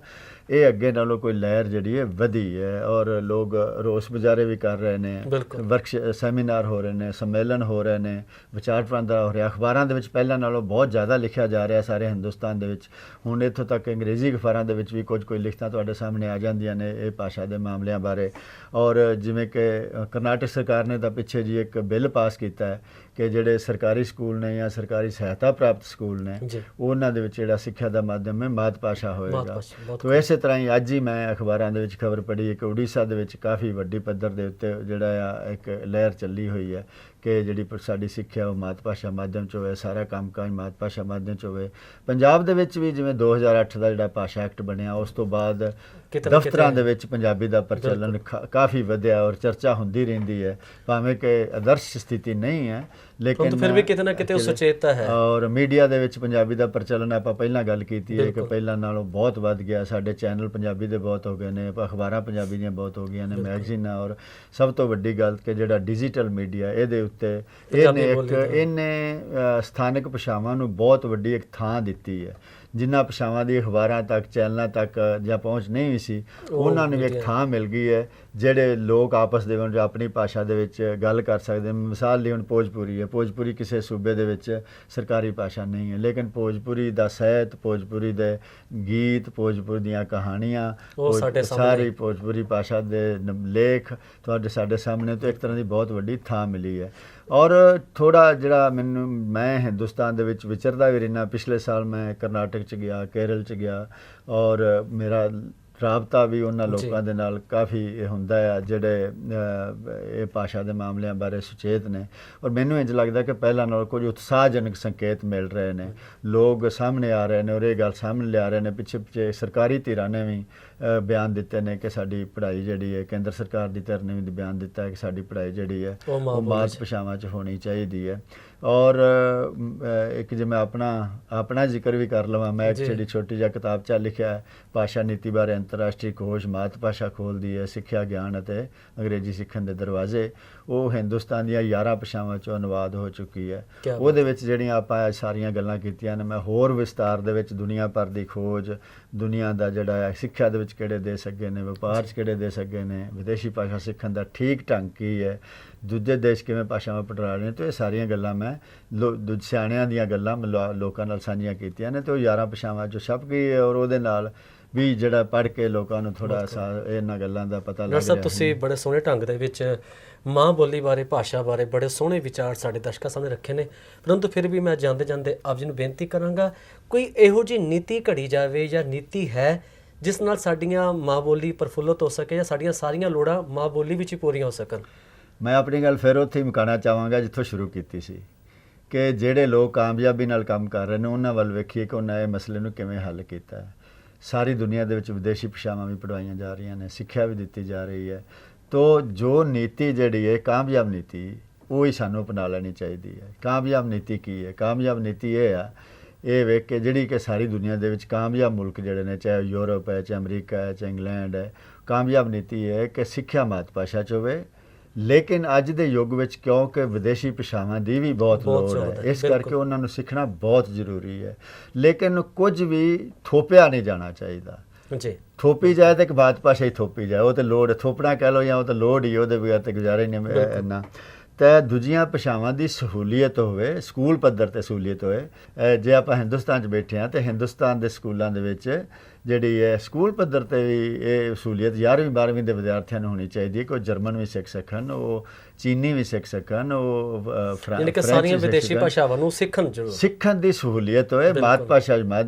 ਇਹ ਅੱਗੇ ਨਾਲੋਂ ਕੋਈ ਲਹਿਰ ਜਿਹੜੀ ਹੈ ਵਧੀ ਹੈ ਔਰ ਲੋਕ ਰੋਸ ਮੁਜ਼ਾਹਰੇ ਵੀ ਕਰ ਰਹੇ ਨੇ, ਸੈਮੀਨਾਰ ਹੋ ਰਹੇ ਨੇ, ਸੰਮੇਲਨ ਹੋ ਰਹੇ ਨੇ, ਵਿਚਾਰ ਵਟਾਂਦਰਾ ਹੋ ਰਿਹਾ, ਅਖਬਾਰਾਂ ਦੇ ਵਿੱਚ ਪਹਿਲਾਂ ਨਾਲੋਂ ਬਹੁਤ ਜ਼ਿਆਦਾ ਲਿਖਿਆ ਜਾ ਰਿਹਾ ਸਾਰੇ ਹਿੰਦੁਸਤਾਨ ਦੇ ਵਿੱਚ। ਹੁਣ ਇੱਥੋਂ ਤੱਕ ਅੰਗਰੇਜ਼ੀ ਅਖਬਾਰਾਂ ਦੇ ਵਿੱਚ ਵੀ ਕੋਈ ਲਿਖਤਾਂ ਤੁਹਾਡੇ ਸਾਹਮਣੇ ਆ ਜਾਂਦੀਆਂ ਨੇ ਇਹ ਭਾਸ਼ਾ ਦੇ ਮਾਮਲਿਆਂ ਬਾਰੇ। ਔਰ ਜਿਵੇਂ ਕਿ ਕਰਨਾਟਕ ਸਰਕਾਰ ਨੇ ਤਾਂ ਪਿੱਛੇ ਜੀ ਇੱਕ ਬਿੱਲ ਪਾਸ ਕੀਤਾ ਹੈ ਕਿ ਜਿਹੜੇ ਸਰਕਾਰੀ ਸਕੂਲ ਨੇ ਜਾਂ ਸਰਕਾਰੀ ਸਹਾਇਤਾ ਪ੍ਰਾਪਤ ਸਕੂਲ ਨੇ ਉਹਨਾਂ ਦੇ ਵਿੱਚ ਜਿਹੜਾ ਸਿੱਖਿਆ ਦਾ ਮਾਧਿਅਮ ਹੈ ਮਾਤ ਭਾਸ਼ਾ ਹੋਏਗਾ। ਤਾਂ ਇਸੇ ਤਰ੍ਹਾਂ ਹੀ ਅੱਜ ਹੀ ਮੈਂ ਅਖਬਾਰਾਂ ਦੇ ਵਿੱਚ ਖਬਰ ਪੜ੍ਹੀ ਕਿ ਉੜੀਸਾ ਦੇ ਵਿੱਚ ਕਾਫੀ ਵੱਡੀ ਪੱਧਰ ਦੇ ਉੱਤੇ ਜਿਹੜਾ ਆ ਇੱਕ ਲਹਿਰ ਚੱਲੀ ਹੋਈ ਹੈ ਕਿ ਜਿਹੜੀ ਸਾਡੀ ਸਿੱਖਿਆ ਉਹ ਮਾਤ ਭਾਸ਼ਾ ਮਾਧਿਅਮ 'ਚ ਹੋਵੇ, ਸਾਰਾ ਕੰਮਕਾਜ ਮਾਤ ਭਾਸ਼ਾ ਮਾਧਿਅਮ 'ਚ ਹੋਵੇ। ਪੰਜਾਬ ਦੇ ਵਿੱਚ ਵੀ ਜਿਵੇਂ 2008 ਦਾ ਜਿਹੜਾ ਭਾਸ਼ਾ ਐਕਟ ਬਣਿਆ ਉਸ ਤੋਂ ਬਾਅਦ ਦਫ਼ਤਰਾਂ ਦੇ ਵਿੱਚ ਪੰਜਾਬੀ ਦਾ ਪ੍ਰਚਲਨ ਕਾਫੀ ਵਧਿਆ ਔਰ ਚਰਚਾ ਹੁੰਦੀ ਰਹਿੰਦੀ ਹੈ, ਭਾਵੇਂ ਕਿ ਆਦਰਸ਼ ਸਥਿਤੀ ਨਹੀਂ ਹੈ ਲੇਕਿਨ ਫਿਰ ਵੀ ਕਿਤੇ ਨਾ ਕਿਤੇ ਉਹ ਸੁਚੇਤਤਾ ਹੈ। ਔਰ ਮੀਡੀਆ ਦੇ ਵਿੱਚ ਪੰਜਾਬੀ ਦਾ ਪ੍ਰਚਲਨ ਆਪਾਂ ਪਹਿਲਾਂ ਗੱਲ ਕੀਤੀ ਹੈ ਕਿ ਪਹਿਲਾਂ ਨਾਲੋਂ ਬਹੁਤ ਵੱਧ ਗਿਆ। ਸਾਡੇ ਚੈਨਲ ਪੰਜਾਬੀ ਦੇ ਬਹੁਤ ਹੋ ਗਏ ਨੇ, ਅਖਬਾਰਾਂ ਪੰਜਾਬੀ ਦੀਆਂ ਬਹੁਤ ਹੋ ਗਈਆਂ ਨੇ, ਮੈਗਜ਼ੀਨਾਂ, ਔਰ ਸਭ ਤੋਂ ਵੱਡੀ ਗੱਲ ਕਿ ਜਿਹੜਾ ਡਿਜੀਟਲ ਮੀਡੀਆ ਇਹਦੇ ਉੱਤੇ ਇਹਨੇ ਸਥਾਨਕ ਭਾਸ਼ਾਵਾਂ ਨੂੰ ਬਹੁਤ ਵੱਡੀ ਇੱਕ ਥਾਂ ਦਿੱਤੀ ਹੈ। ਜਿਨ੍ਹਾਂ ਭਾਸ਼ਾਵਾਂ ਦੀ ਅਖਬਾਰਾਂ ਤੱਕ, ਚੈਨਲਾਂ ਤੱਕ ਜਾਂ ਪਹੁੰਚ ਨਹੀਂ ਸੀ, ਉਹਨਾਂ ਨੂੰ ਇੱਕ ਥਾਂ ਮਿਲ ਗਈ ਹੈ ਜਿਹੜੇ ਲੋਕ ਆਪਸ ਦੇ ਵਿੱਚ ਆਪਣੀ ਭਾਸ਼ਾ ਦੇ ਵਿੱਚ ਗੱਲ ਕਰ ਸਕਦੇ। ਮਿਸਾਲ ਲਈ ਹੁਣ ਭੋਜਪੁਰੀ ਹੈ, ਭੋਜਪੁਰੀ ਕਿਸੇ ਸੂਬੇ ਦੇ ਵਿੱਚ ਸਰਕਾਰੀ ਭਾਸ਼ਾ ਨਹੀਂ ਹੈ, ਲੇਕਿਨ ਭੋਜਪੁਰੀ ਦਾ ਸਾਹਿਤ, ਭੋਜਪੁਰੀ ਦੇ ਗੀਤ, ਭੋਜਪੁਰੀ ਦੀਆਂ ਕਹਾਣੀਆਂ, ਉਹ ਸਾਡੇ ਸਾਹਮਣੇ ਸਾਰੀ ਭੋਜਪੁਰੀ ਭਾਸ਼ਾ ਦੇ ਲੇਖ ਸਾਡੇ ਸਾਹਮਣੇ ਤੋਂ ਇੱਕ ਤਰ੍ਹਾਂ ਦੀ ਬਹੁਤ ਵੱਡੀ ਥਾਂ ਮਿਲੀ ਹੈ। ਔਰ ਥੋੜ੍ਹਾ ਜਿਹੜਾ ਮੈਂ ਹਿੰਦੁਸਤਾਨ ਦੇ ਵਿੱਚ ਵਿਚਰਦਾ ਵੀ ਰਹਿਣਾ। ਪਿਛਲੇ ਸਾਲ ਮੈਂ ਕਰਨਾਟਕ 'ਚ ਗਿਆ, ਕੇਰਲ 'ਚ ਗਿਆ, ਔਰ ਮੇਰਾ ਰਾਬਤਾ ਵੀ ਉਹਨਾਂ ਲੋਕਾਂ ਦੇ ਨਾਲ ਕਾਫੀ ਹੁੰਦਾ ਆ ਜਿਹੜੇ ਇਹ ਭਾਸ਼ਾ ਦੇ ਮਾਮਲਿਆਂ ਬਾਰੇ ਸੁਚੇਤ ਨੇ, ਔਰ ਮੈਨੂੰ ਇੰਝ ਲੱਗਦਾ ਕਿ ਪਹਿਲਾਂ ਨਾਲੋਂ ਕੁਝ ਉਤਸ਼ਾਹਜਨਕ ਸੰਕੇਤ ਮਿਲ ਰਹੇ ਨੇ, ਲੋਕ ਸਾਹਮਣੇ ਆ ਰਹੇ ਨੇ ਔਰ ਇਹ ਗੱਲ ਸਾਹਮਣੇ ਲਿਆ ਰਹੇ ਨੇ। ਪਿੱਛੇ ਸਰਕਾਰੀ ਧਿਰਾਂ ਨੇ ਵੀ ਬਿਆਨ ਦਿੱਤੇ ਨੇ ਕਿ ਸਾਡੀ ਪੜ੍ਹਾਈ ਜਿਹੜੀ ਹੈ, ਕੇਂਦਰ ਸਰਕਾਰ ਦੀ ਧਿਰ ਨੇ ਵੀ ਬਿਆਨ ਦਿੱਤਾ ਹੈ ਕਿ ਸਾਡੀ ਪੜ੍ਹਾਈ ਜਿਹੜੀ ਹੈ ਉਹ ਮਾਤ ਭਾਸ਼ਾਵਾਂ 'ਚ ਹੋਣੀ ਚਾਹੀਦੀ ਹੈ। ਔਰ ਇੱਕ ਜੇ ਮੈਂ ਆਪਣਾ ਜ਼ਿਕਰ ਵੀ ਕਰ ਲਵਾਂ, ਮੈਂ ਇੱਕ ਜਿਹੜੀ ਛੋਟੀ ਜਿਹੀ ਕਿਤਾਬ 'ਚ ਲਿਖਿਆ ਭਾਸ਼ਾ ਨੀਤੀ ਬਾਰੇ ਅੰਤਰਰਾਸ਼ਟਰੀ ਕੋਸ਼ ਮਾਤ ਭਾਸ਼ਾ ਖੋਲ੍ਹਦੀ ਹੈ ਸਿੱਖਿਆ, ਗਿਆਨ ਅਤੇ ਅੰਗਰੇਜ਼ੀ ਸਿੱਖਣ ਦੇ ਦਰਵਾਜ਼ੇ। ਉਹ ਹਿੰਦੁਸਤਾਨ ਦੀਆਂ 11 ਭਾਸ਼ਾਵਾਂ 'ਚੋਂ ਅਨੁਵਾਦ ਹੋ ਚੁੱਕੀ ਹੈ। ਉਹਦੇ ਵਿੱਚ ਜਿਹੜੀਆਂ ਆਪਾਂ ਸਾਰੀਆਂ ਗੱਲਾਂ ਕੀਤੀਆਂ ਨੇ, ਮੈਂ ਹੋਰ ਵਿਸਤਾਰ ਦੇ ਵਿੱਚ ਦੁਨੀਆ ਭਰ ਦੀ ਖੋਜ, ਦੁਨੀਆ ਦਾ ਜਿਹੜਾ ਹੈ ਸਿੱਖਿਆ ਦੇ ਵਿੱਚ ਕਿਹੜੇ ਦੇਸ਼ ਅੱਗੇ ਨੇ, ਵਪਾਰ 'ਚ ਕਿਹੜੇ ਦੇਸ਼ ਅੱਗੇ ਨੇ, ਵਿਦੇਸ਼ੀ ਭਾਸ਼ਾ ਸਿੱਖਣ ਦਾ ਠੀਕ ਢੰਗ ਕੀ ਹੈ, ਦੂਜੇ ਦੇਸ਼ ਕਿਵੇਂ ਭਾਸ਼ਾਵਾਂ ਪੜ੍ਹਾ ਰਹੇ ਨੇ, ਤੇ ਇਹ ਸਾਰੀਆਂ ਗੱਲਾਂ ਮੈਂ ਸਿਆਣਿਆਂ ਦੀਆਂ ਗੱਲਾਂ ਲੋਕਾਂ ਨਾਲ ਸਾਂਝੀਆਂ ਕੀਤੀਆਂ ਨੇ, ਤੇ ਉਹ 11 ਭਾਸ਼ਾਵਾਂ 'ਚੋਂ ਛਪ ਗਈ ਹੈ। ਔਰ ਉਹਦੇ ਨਾਲ ਵੀ ਜਿਹੜਾ ਪੜ੍ਹ ਕੇ ਲੋਕਾਂ ਨੂੰ ਥੋੜ੍ਹਾ ਇਹਨਾਂ ਗੱਲਾਂ ਦਾ ਪਤਾ ਲੱਗ ਰਿਹਾ। ਤੁਸੀਂ ਬੜੇ ਸੋਹਣੇ ਢੰਗ ਦੇ ਵਿੱਚ ਮਾਂ ਬੋਲੀ ਬਾਰੇ, ਭਾਸ਼ਾ ਬਾਰੇ ਬੜੇ ਸੋਹਣੇ ਵਿਚਾਰ ਸਾਡੇ ਦਰਸ਼ਕਾਂ ਸਾਹਮਣੇ ਰੱਖੇ ਨੇ, ਪਰੰਤੂ ਫਿਰ ਵੀ ਮੈਂ ਜਾਂਦੇ ਜਾਂਦੇ ਆਪ ਜੀ ਨੂੰ ਬੇਨਤੀ ਕਰਾਂਗਾ, ਕੋਈ ਇਹੋ ਜਿਹੀ ਨੀਤੀ ਘੜੀ ਜਾਵੇ ਜਾਂ ਨੀਤੀ ਹੈ ਜਿਸ ਨਾਲ ਸਾਡੀਆਂ ਮਾਂ ਬੋਲੀ ਪ੍ਰਫੁੱਲਤ ਹੋ ਸਕੇ ਜਾਂ ਸਾਡੀਆਂ ਸਾਰੀਆਂ ਲੋੜਾਂ ਮਾਂ ਬੋਲੀ ਵਿੱਚ ਹੀ ਪੂਰੀਆਂ ਹੋ ਸਕਣ। ਮੈਂ ਆਪਣੀ ਗੱਲ ਫਿਰ ਉੱਥੇ ਹੀ ਮੁਕਾਉਣਾ ਚਾਹਾਂਗਾ ਜਿੱਥੋਂ ਸ਼ੁਰੂ ਕੀਤੀ ਸੀ, ਕਿ ਜਿਹੜੇ ਲੋਕ ਕਾਮਯਾਬੀ ਨਾਲ ਕੰਮ ਕਰ ਰਹੇ ਨੇ ਉਹਨਾਂ ਵੱਲ ਵੇਖੀਏ ਕਿ ਉਹਨਾਂ ਇਹ ਮਸਲੇ ਨੂੰ ਕਿਵੇਂ ਹੱਲ ਕੀਤਾ ਹੈ। ਸਾਰੀ ਦੁਨੀਆ ਦੇ ਵਿੱਚ ਵਿਦੇਸ਼ੀ ਭਾਸ਼ਾਵਾਂ ਵੀ ਪੜ੍ਹਾਈਆਂ ਜਾ ਰਹੀਆਂ ਨੇ, ਸਿੱਖਿਆ ਵੀ ਦਿੱਤੀ ਜਾ ਰਹੀ ਹੈ। ਤੋ ਜੋ ਨੀਤੀ ਜਿਹੜੀ ਹੈ ਕਾਮਯਾਬ ਨੀਤੀ, ਉਹ ਹੀ ਸਾਨੂੰ ਅਪਣਾ ਲੈਣੀ ਚਾਹੀਦੀ ਹੈ। ਕਾਮਯਾਬ ਨੀਤੀ ਕੀ ਹੈ? ਕਾਮਯਾਬ ਨੀਤੀ ਇਹ ਆ, ਇਹ ਵੇਖ ਕੇ ਜਿਹੜੀ ਕਿ ਸਾਰੀ ਦੁਨੀਆ ਦੇ ਵਿੱਚ ਕਾਮਯਾਬ ਮੁਲਕ ਜਿਹੜੇ ਨੇ, ਚਾਹੇ ਯੂਰਪ ਹੈ, ਚਾਹੇ ਅਮਰੀਕਾ ਹੈ, ਚਾਹੇ ਇੰਗਲੈਂਡ ਹੈ, ਕਾਮਯਾਬ ਨੀਤੀ ਹੈ ਕਿ ਸਿੱਖਿਆ ਮਾਤ ਭਾਸ਼ਾ 'ਚ ਹੋਵੇ। ਲੇਕਿਨ ਅੱਜ ਦੇ ਯੁੱਗ ਵਿੱਚ ਕਿਉਂਕਿ ਵਿਦੇਸ਼ੀ ਭਾਸ਼ਾਵਾਂ ਦੀ ਵੀ ਬਹੁਤ ਲੋੜ ਹੈ, ਇਸ ਕਰਕੇ ਉਹਨਾਂ ਨੂੰ ਸਿੱਖਣਾ ਬਹੁਤ ਜ਼ਰੂਰੀ ਹੈ। ਲੇਕਿਨ ਕੁਝ ਵੀ ਥੋਪਿਆ ਨਹੀਂ ਜਾਣਾ ਚਾਹੀਦਾ। ਜੀ, ਥੋਪੀ ਜਾਏ ਤਾਂ ਇੱਕ ਬਾਤ ਭਾਸ਼ਾ ਹੀ ਥੋਪੀ ਜਾਏ, ਉਹ ਤਾਂ ਲੋੜ, ਥੋਪਣਾ ਕਹਿ ਲਓ ਜਾਂ ਉਹ ਤਾਂ ਲੋੜ ਹੀ, ਉਹਦੇ ਬਗੈਰ ਤਾਂ ਗੁਜ਼ਾਰਾ ਹੀ ਨਹੀਂ ਇੰਨਾ। ਤਾਂ ਦੂਜੀਆਂ ਭਾਸ਼ਾਵਾਂ ਦੀ ਸਹੂਲੀਅਤ ਹੋਵੇ, ਸਕੂਲ ਪੱਧਰ 'ਤੇ ਸਹੂਲੀਅਤ ਹੋਵੇ। ਜੇ ਆਪਾਂ ਹਿੰਦੁਸਤਾਨ 'ਚ ਬੈਠੇ ਹਾਂ ਤਾਂ ਹਿੰਦੁਸਤਾਨ ਦੇ ਸਕੂਲਾਂ ਦੇ ਵਿੱਚ ਜਿਹੜੀ ਹੈ ਸਕੂਲ ਪੱਧਰ 'ਤੇ ਵੀ ਇਹ ਸਹੂਲੀਅਤ 11ਵੀਂ 12ਵੀਂ ਦੇ ਵਿਦਿਆਰਥੀਆਂ ਨੂੰ ਹੋਣੀ ਚਾਹੀਦੀ ਹੈ ਕਿ ਉਹ ਜਰਮਨ ਵੀ ਸਿੱਖ ਸਕਣ, ਉਹ ਚੀਨੀ ਵੀ ਸਿੱਖ ਸਕਣ, ਉਹ ਯਾਨੀ ਕਿ ਸਾਰੀਆਂ ਵਿਦੇਸ਼ੀ ਭਾਸ਼ਾਵਾਂ ਨੂੰ ਸਿੱਖਣ ਦੀ ਸਹੂਲੀਅਤ ਹੋਵੇ। ਮਾਤ ਭਾਸ਼ਾ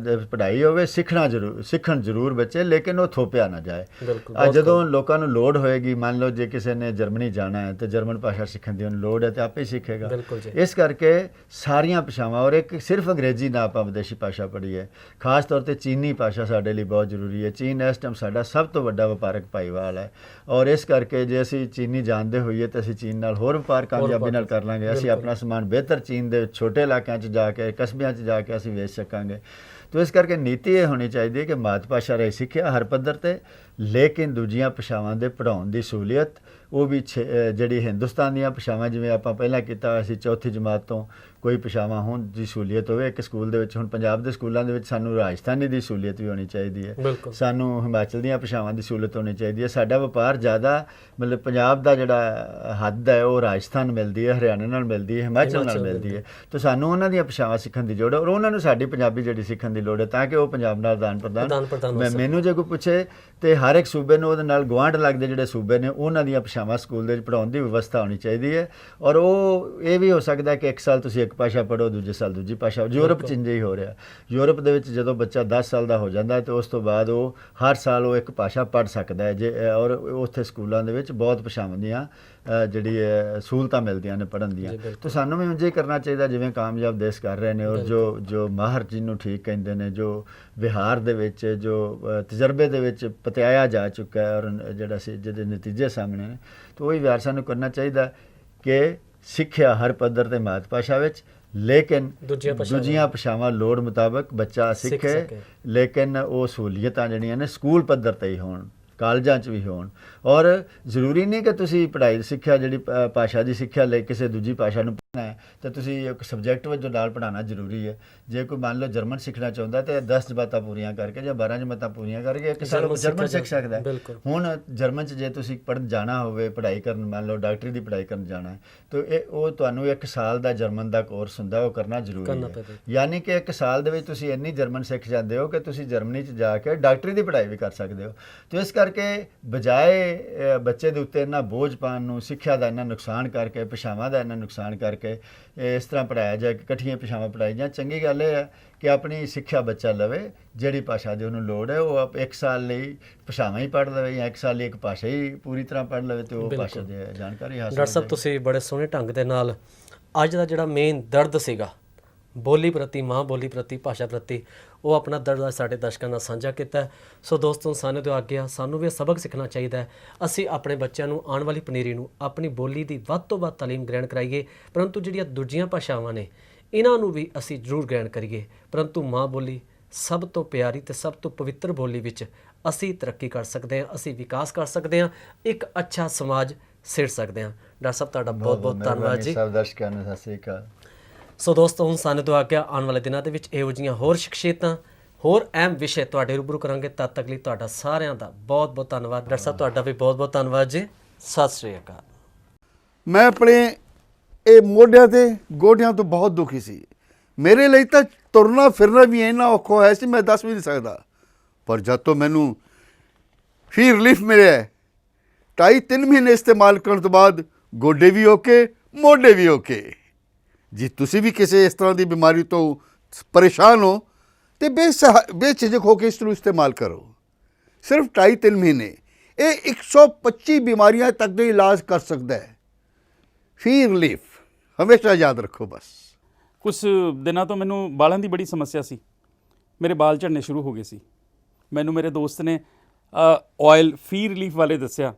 ਪੜ੍ਹਾਈ ਹੋਵੇ, ਸਿੱਖਣ ਜ਼ਰੂਰ ਬੱਚੇ, ਲੇਕਿਨ ਉਹ ਥੋਪਿਆ ਨਾ ਜਾਏ। ਜਦੋਂ ਲੋਕਾਂ ਨੂੰ ਲੋੜ ਹੋਏਗੀ, ਮੰਨ ਲਓ ਜੇ ਕਿਸੇ ਨੇ ਜਰਮਨੀ ਜਾਣਾ ਹੈ ਤੇ ਜਰਮਨ ਭਾਸ਼ਾ ਸਿੱਖਣ ਦੀ ਉਹਨੂੰ ਲੋੜ ਹੈ ਤੇ ਆਪੇ ਹੀ ਸਿੱਖੇਗਾ। ਇਸ ਕਰਕੇ ਸਾਰੀਆਂ ਭਾਸ਼ਾਵਾਂ, ਔਰ ਇੱਕ ਸਿਰਫ ਅੰਗਰੇਜ਼ੀ ਨਾ ਆਪਾਂ ਵਿਦੇਸ਼ੀ ਭਾਸ਼ਾ ਪੜ੍ਹੀਏ। ਖਾਸ ਤੌਰ 'ਤੇ ਚੀਨੀ ਭਾਸ਼ਾ ਸਾਡੇ ਲਈ ਬਹੁਤ ਜ਼ਰੂਰੀ ਹੈ। ਚੀਨ ਇਸ ਟਾਈਮ ਸਾਡਾ ਸਭ ਤੋਂ ਵੱਡਾ ਵਪਾਰਕ ਭਾਈਵਾਲ ਹੈ, ਔਰ ਇਸ ਕਰਕੇ ਜੇ ਅਸੀਂ ਚੀਨੀ ਜਾਣਦੇ ਹੋਈਏ ਤਾਂ ਅਸੀਂ ਚੀਨ ਨਾਲ ਹੋਰ ਵਪਾਰ ਕਾਮਯਾਬੀ ਨਾਲ ਕਰ ਲਾਂਗੇ। ਅਸੀਂ ਆਪਣਾ ਸਮਾਨ ਬਿਹਤਰ ਚੀਨ ਦੇ ਛੋਟੇ ਇਲਾਕਿਆਂ 'ਚ ਜਾ ਕੇ, ਕਸਬਿਆਂ 'ਚ ਜਾ ਕੇ ਅਸੀਂ ਵੇਚ ਸਕਾਂਗੇ। ਤੋ ਇਸ ਕਰਕੇ ਨੀਤੀ ਇਹ ਹੋਣੀ ਚਾਹੀਦੀ ਹੈ ਕਿ ਮਾਤ ਭਾਸ਼ਾ ਰਾਹੀਂ ਸਿੱਖਿਆ ਹਰ ਪੱਧਰ 'ਤੇ, ਲੇਕਿਨ ਦੂਜੀਆਂ ਭਾਸ਼ਾਵਾਂ ਦੇ ਪੜ੍ਹਾਉਣ ਦੀ ਸਹੂਲੀਅਤ ਉਹ ਵੀ ਜਿਹੜੀ ਹਿੰਦੁਸਤਾਨ ਦੀਆਂ ਭਾਸ਼ਾਵਾਂ, ਜਿਵੇਂ ਆਪਾਂ ਪਹਿਲਾਂ ਕੀਤਾ ਅਸੀਂ ਚੌਥੀ ਜਮਾਤ ਤੋਂ ਕੋਈ ਭਾਸ਼ਾਵਾਂ ਹੋਣ ਦੀ ਸਹੂਲੀਅਤ ਹੋਵੇ ਇੱਕ ਸਕੂਲ ਦੇ ਵਿੱਚ। ਹੁਣ ਪੰਜਾਬ ਦੇ ਸਕੂਲਾਂ ਦੇ ਵਿੱਚ ਸਾਨੂੰ ਰਾਜਸਥਾਨੀ ਦੀ ਸਹੂਲੀਅਤ ਵੀ ਹੋਣੀ ਚਾਹੀਦੀ ਹੈ, ਸਾਨੂੰ ਹਿਮਾਚਲ ਦੀਆਂ ਭਾਸ਼ਾਵਾਂ ਦੀ ਸਹੂਲਤ ਹੋਣੀ ਚਾਹੀਦੀ ਹੈ। ਸਾਡਾ ਵਪਾਰ ਜ਼ਿਆਦਾ ਮਤਲਬ ਪੰਜਾਬ ਦਾ ਜਿਹੜਾ ਹੱਦ ਹੈ ਉਹ ਰਾਜਸਥਾਨ ਮਿਲਦੀ ਹੈ, ਹਰਿਆਣਾ ਨਾਲ ਮਿਲਦੀ ਹੈ, ਹਿਮਾਚਲ ਨਾਲ ਮਿਲਦੀ ਹੈ। ਤਾਂ ਸਾਨੂੰ ਉਹਨਾਂ ਦੀਆਂ ਭਾਸ਼ਾਵਾਂ ਸਿੱਖਣ ਦੀ ਲੋੜ ਹੈ, ਔਰ ਉਹਨਾਂ ਨੂੰ ਸਾਡੀ ਪੰਜਾਬੀ ਜਿਹੜੀ ਸਿੱਖਣ ਦੀ ਲੋੜ ਹੈ, ਤਾਂ ਕਿ ਉਹ ਪੰਜਾਬ ਨਾਲ ਆਦਾਨ ਪ੍ਰਦਾਨ। ਮੈਨੂੰ ਜੇ ਕੋਈ ਪੁੱਛੇ ਤੇ ਹਰ ਇੱਕ ਸੂਬੇ ਨੂੰ ਉਹਦੇ ਨਾਲ ਗੁਆਂਢ ਲੱਗਦੇ ਜਿਹੜੇ ਸੂਬੇ ਨੇ ਉਹਨਾਂ ਦੀਆਂ ਭਾਸ਼ਾਵਾਂ ਸਕੂਲ ਦੇ ਵਿੱਚ ਪੜ੍ਹਾਉਣ ਦੀ ਵਿਵਸਥਾ ਹੋਣੀ ਚਾਹੀਦੀ ਹੈ। ਔਰ ਉਹ ਇਹ ਵੀ ਹੋ ਸਕਦਾ ਕਿ ਇੱਕ ਸਾਲ ਤੁਸੀਂ ਇੱਕ ਭਾਸ਼ਾ ਪੜ੍ਹੋ, ਦੂਜੇ ਸਾਲ ਦੂਜੀ ਭਾਸ਼ਾ। ਯੂਰਪ 'ਚ ਇੰਝ ਹੀ ਹੋ ਰਿਹਾ। ਯੂਰਪ ਦੇ ਵਿੱਚ ਜਦੋਂ ਬੱਚਾ 10 ਸਾਲ ਦਾ ਹੋ ਜਾਂਦਾ ਹੈ ਤਾਂ ਉਸ ਤੋਂ ਬਾਅਦ ਉਹ ਹਰ ਸਾਲ ਉਹ ਇੱਕ ਭਾਸ਼ਾ ਪੜ੍ਹ ਸਕਦਾ ਹੈ। ਔਰ ਉੱਥੇ ਸਕੂਲਾਂ ਦੇ ਵਿੱਚ ਬਹੁਤ ਭਾਸ਼ਾਵਾਂ ਦੀਆਂ ਜਿਹੜੀ ਸਹੂਲਤਾਂ ਮਿਲਦੀਆਂ ਨੇ ਪੜ੍ਹਨ ਦੀਆਂ। ਤਾਂ ਸਾਨੂੰ ਵੀ ਇੰਝ ਹੀ ਕਰਨਾ ਚਾਹੀਦਾ ਜਿਵੇਂ ਕਾਮਯਾਬ ਦੇਸ਼ ਕਰ ਰਹੇ ਨੇ। ਔਰ ਜੋ ਮਾਹਰ ਜਿਹਨੂੰ ਠੀਕ ਕਹਿੰਦੇ ਨੇ, ਜੋ ਵਿਹਾਰ ਦੇ ਵਿੱਚ, ਜੋ ਤਜਰਬੇ ਦੇ ਵਿੱਚ ਪਤਿਆਇਆ ਜਾ ਚੁੱਕਾ ਹੈ, ਔਰ ਜਿਹੜਾ ਸੀ ਜਿਹਦੇ ਨਤੀਜੇ ਸਾਹਮਣੇ ਨੇ, ਤਾਂ ਉਹੀ ਵਿਹਾਰ ਸਾਨੂੰ ਕਰਨਾ ਚਾਹੀਦਾ ਕਿ ਸਿੱਖਿਆ ਹਰ ਪੱਧਰ 'ਤੇ ਮਾਤ ਭਾਸ਼ਾ ਵਿੱਚ, ਲੇਕਿਨ ਦੂਜੀਆਂ ਭਾਸ਼ਾਵਾਂ ਲੋੜ ਮੁਤਾਬਕ ਬੱਚਾ ਸਿੱਖੇ, ਲੇਕਿਨ ਉਹ ਸਹੂਲੀਅਤਾਂ ਜਿਹੜੀਆਂ ਨੇ ਸਕੂਲ ਪੱਧਰ 'ਤੇ ਹੀ ਹੋਣ, ਕਾਲਜਾਂ 'ਚ ਵੀ ਹੋਣ। ਔਰ ਜ਼ਰੂਰੀ ਨਹੀਂ ਕਿ ਤੁਸੀਂ ਪੜ੍ਹਾਈ ਸਿੱਖਿਆ ਜਿਹੜੀ ਭਾਸ਼ਾ ਦੀ ਸਿੱਖਿਆ ਲਈ ਕਿਸੇ ਦੂਜੀ ਭਾਸ਼ਾ ਨੂੰ ਹੈ ਤਾਂ ਤੁਸੀਂ ਇੱਕ ਸਬਜੈਕਟ ਵਜੋਂ ਨਾਲ ਪੜ੍ਹਾਉਣਾ ਜ਼ਰੂਰੀ ਹੈ। ਜੇ ਕੋਈ ਮੰਨ ਲਓ ਜਰਮਨ ਸਿੱਖਣਾ ਚਾਹੁੰਦਾ ਤੇ 10 ਜਮਾਤਾਂ ਪੂਰੀਆਂ ਕਰਕੇ ਜਾਂ 12 ਜਮਾਤਾਂ ਪੂਰੀਆਂ ਕਰਕੇ ਇੱਕ ਸਾਲ ਉਹ ਜਰਮਨ ਸਿੱਖ ਸਕਦਾ ਹੈ। ਬਿਲਕੁਲ। ਹੁਣ ਜਰਮਨ 'ਚ ਜੇ ਤੁਸੀਂ ਪੜ੍ਹਨ ਜਾਣਾ ਹੋਵੇ, ਪੜ੍ਹਾਈ ਕਰਨ, ਮੰਨ ਲਓ ਡਾਕਟਰੀ ਦੀ ਪੜ੍ਹਾਈ ਕਰਨ ਜਾਣਾ ਹੈ, ਤਾਂ ਉਹ ਤੁਹਾਨੂੰ 1 ਸਾਲ ਦਾ ਜਰਮਨ ਦਾ ਕੋਰਸ ਹੁੰਦਾ, ਉਹ ਕਰਨਾ ਜ਼ਰੂਰੀ ਹੈ। ਯਾਨੀ ਕਿ 1 ਸਾਲ ਦੇ ਵਿੱਚ ਤੁਸੀਂ ਇੰਨੀ ਜਰਮਨ ਸਿੱਖ ਜਾਂਦੇ ਹੋ ਕਿ ਤੁਸੀਂ ਜਰਮਨੀ 'ਚ ਜਾ ਕੇ ਡਾਕਟਰੀ ਦੀ ਪੜ੍ਹਾਈ ਵੀ ਕਰ ਸਕਦੇ ਹੋ। ਤੇ ਇਸ ਕਰਕੇ ਬਜਾਏ ਬੱਚੇ ਦੇ ਉੱਤੇ ਇੰਨਾ ਬੋਝ ਪਾਉਣ ਨੂੰ, ਸਿੱਖਿਆ ਦਾ ਇੰਨਾ ਨੁਕਸਾਨ ਕਰਕੇ, ਭਾਸ਼ਾਵਾਂ ਦਾ ਇੰਨਾ ਨੁਕਸਾਨ ਕਰਕੇ ਇਸ ਤਰ੍ਹਾਂ ਪੜ੍ਹਾਇਆ ਜਾਏ ਕਿ ਇਕੱਠੀਆਂ ਭਾਸ਼ਾਵਾਂ ਪੜ੍ਹਾਈ ਜਾਂ ਚੰਗੀ ਗੱਲ ਇਹ ਹੈ ਕਿ ਆਪਣੀ ਸਿੱਖਿਆ ਬੱਚਾ ਲਵੇ, ਜਿਹੜੀ ਭਾਸ਼ਾ ਦੀ ਉਹਨੂੰ ਲੋੜ ਹੈ ਉਹ 1 ਸਾਲ ਲਈ ਭਾਸ਼ਾਵਾਂ ਹੀ ਪੜ੍ਹ ਲਵੇ ਜਾਂ 1 ਸਾਲ ਲਈ ਇੱਕ ਭਾਸ਼ਾ ਹੀ ਪੂਰੀ ਤਰ੍ਹਾਂ ਪੜ੍ਹ ਲਵੇ ਤੇ ਉਹ ਭਾਸ਼ਾ ਦੀ ਜਾਣਕਾਰੀ ਹਾਸਲ ਡਾਕਟਰ ਸਾਹਿਬ ਤੁਸੀਂ ਬੜੇ ਸੋਹਣੇ ਢੰਗ ਦੇ ਨਾਲ ਅੱਜ ਦਾ ਜਿਹੜਾ ਮੇਨ ਦਰਦ ਸੀਗਾ ਬੋਲੀ ਪ੍ਰਤੀ, ਮਾਂ ਬੋਲੀ ਪ੍ਰਤੀ, ਭਾਸ਼ਾ ਪ੍ਰਤੀ, ਉਹ ਆਪਣਾ ਦਰਦ ਸਾਡੇ ਦਰਸ਼ਕਾਂ ਨਾਲ ਸਾਂਝਾ ਕੀਤਾ। ਸੋ ਦੋਸਤੋ, ਸਾਨੂੰ ਤੋਂ ਆਗਿਆ, ਸਾਨੂੰ ਵੀ ਇਹ ਸਬਕ ਸਿੱਖਣਾ ਚਾਹੀਦਾ ਹੈ। ਅਸੀਂ ਆਪਣੇ ਬੱਚਿਆਂ ਨੂੰ ਆਉਣ ਵਾਲੀ ਪਨੀਰੀ ਨੂੰ ਆਪਣੀ ਬੋਲੀ ਦੀ ਵੱਧ ਤੋਂ ਵੱਧ ਤਾਲੀਮ ਗ੍ਰਹਿਣ ਕਰਾਈਏ, ਪਰੰਤੂ ਜਿਹੜੀਆਂ ਦੂਜੀਆਂ ਭਾਸ਼ਾਵਾਂ ਨੇ ਇਹਨਾਂ ਨੂੰ ਵੀ ਅਸੀਂ ਜ਼ਰੂਰ ਗ੍ਰਹਿਣ ਕਰੀਏ, ਪਰੰਤੂ ਮਾਂ ਬੋਲੀ ਸਭ ਤੋਂ ਪਿਆਰੀ ਤੇ ਸਭ ਤੋਂ ਪਵਿੱਤਰ ਬੋਲੀ ਵਿੱਚ ਅਸੀਂ ਤਰੱਕੀ ਕਰ ਸਕਦੇ ਹਾਂ, ਅਸੀਂ ਵਿਕਾਸ ਕਰ ਸਕਦੇ ਹਾਂ, ਇੱਕ ਅੱਛਾ ਸਮਾਜ ਸਿਰ ਸਕਦੇ ਹਾਂ। ਡਾਕਟਰ ਸਾਹਿਬ ਤੁਹਾਡਾ ਬਹੁਤ ਬਹੁਤ ਧੰਨਵਾਦ ਜੀ। ਸਭ ਦਰਸ਼ਕਾਂ ਨੂੰ ਸਤਿ ਸ੍ਰੀ ਅਕਾਲ। ਸੋ ਦੋਸਤੋ, ਹੁਣ ਸਾਨੂੰ ਤੋਂ ਆਗਿਆ, ਆਉਣ ਵਾਲੇ ਦਿਨਾਂ ਦੇ ਵਿੱਚ ਇਹੋ ਜਿਹੀਆਂ ਹੋਰ ਸ਼ਖਸੀਅਤਾਂ, ਹੋਰ ਅਹਿਮ ਵਿਸ਼ੇ ਤੁਹਾਡੇ ਰੂਬਰੂ ਕਰਾਂਗੇ। ਤਦ ਤੱਕ ਲਈ ਤੁਹਾਡਾ ਸਾਰਿਆਂ ਦਾ ਬਹੁਤ ਬਹੁਤ ਧੰਨਵਾਦ। ਡਾਕਟਰ ਸਾਹਿਬ ਤੁਹਾਡਾ ਵੀ ਬਹੁਤ ਬਹੁਤ ਧੰਨਵਾਦ ਜੀ। ਸਤਿ ਸ੍ਰੀ ਅਕਾਲ। ਮੈਂ ਆਪਣੇ ਇਹ ਮੋਢਿਆਂ ਤੇ ਗੋਡਿਆਂ ਤੋਂ ਬਹੁਤ ਦੁਖੀ ਸੀ। ਮੇਰੇ ਲਈ ਤਾਂ ਤੁਰਨਾ ਫਿਰਨਾ ਵੀ ਇੰਨਾ ਔਖਾ ਹੋਇਆ ਸੀ, ਮੈਂ ਦੱਸ ਵੀ ਨਹੀਂ ਸਕਦਾ। ਪਰ ਜਦ ਤੋਂ ਮੈਨੂੰ ਫੀ ਰਿਲੀਫ ਮਿਲਿਆ 2.5-3 ਮਹੀਨੇ ਇਸਤੇਮਾਲ ਕਰਨ ਤੋਂ ਬਾਅਦ ਗੋਡੇ ਵੀ ਓਕੇ, ਮੋਢੇ ਵੀ ਓਕੇ। ਜੇ ਤੁਸੀਂ ਵੀ ਕਿਸੇ ਇਸ ਤਰ੍ਹਾਂ ਦੀ ਬਿਮਾਰੀ ਤੋਂ ਪਰੇਸ਼ਾਨ ਹੋ ਤੇ ਬੇਝਿਜਕ ਹੋ ਕੇ ਇਸ ਨੂੰ ਇਸਤੇਮਾਲ ਕਰੋ। ਸਿਰਫ 2.5-3 ਮਹੀਨੇ ਇਹ 125 ਬਿਮਾਰੀਆਂ ਤੱਕ ਦਾ ਇਲਾਜ ਕਰ ਸਕਦਾ ਹੈ। ਫੀ ਰਿਲੀਫ ਹਮੇਸ਼ਾ ਯਾਦ ਰੱਖੋ। ਬਸ ਕੁਝ ਦਿਨਾਂ ਤੋਂ ਮੈਨੂੰ ਵਾਲਾਂ ਦੀ ਬੜੀ ਸਮੱਸਿਆ ਸੀ। ਮੇਰੇ ਵਾਲ ਝੜਨੇ ਸ਼ੁਰੂ ਹੋ ਗਏ ਸੀ। ਮੈਨੂੰ ਮੇਰੇ ਦੋਸਤ ਨੇ ਆਇਲ ਫੀ ਰਿਲੀਫ ਵਾਲੇ ਦੱਸਿਆ।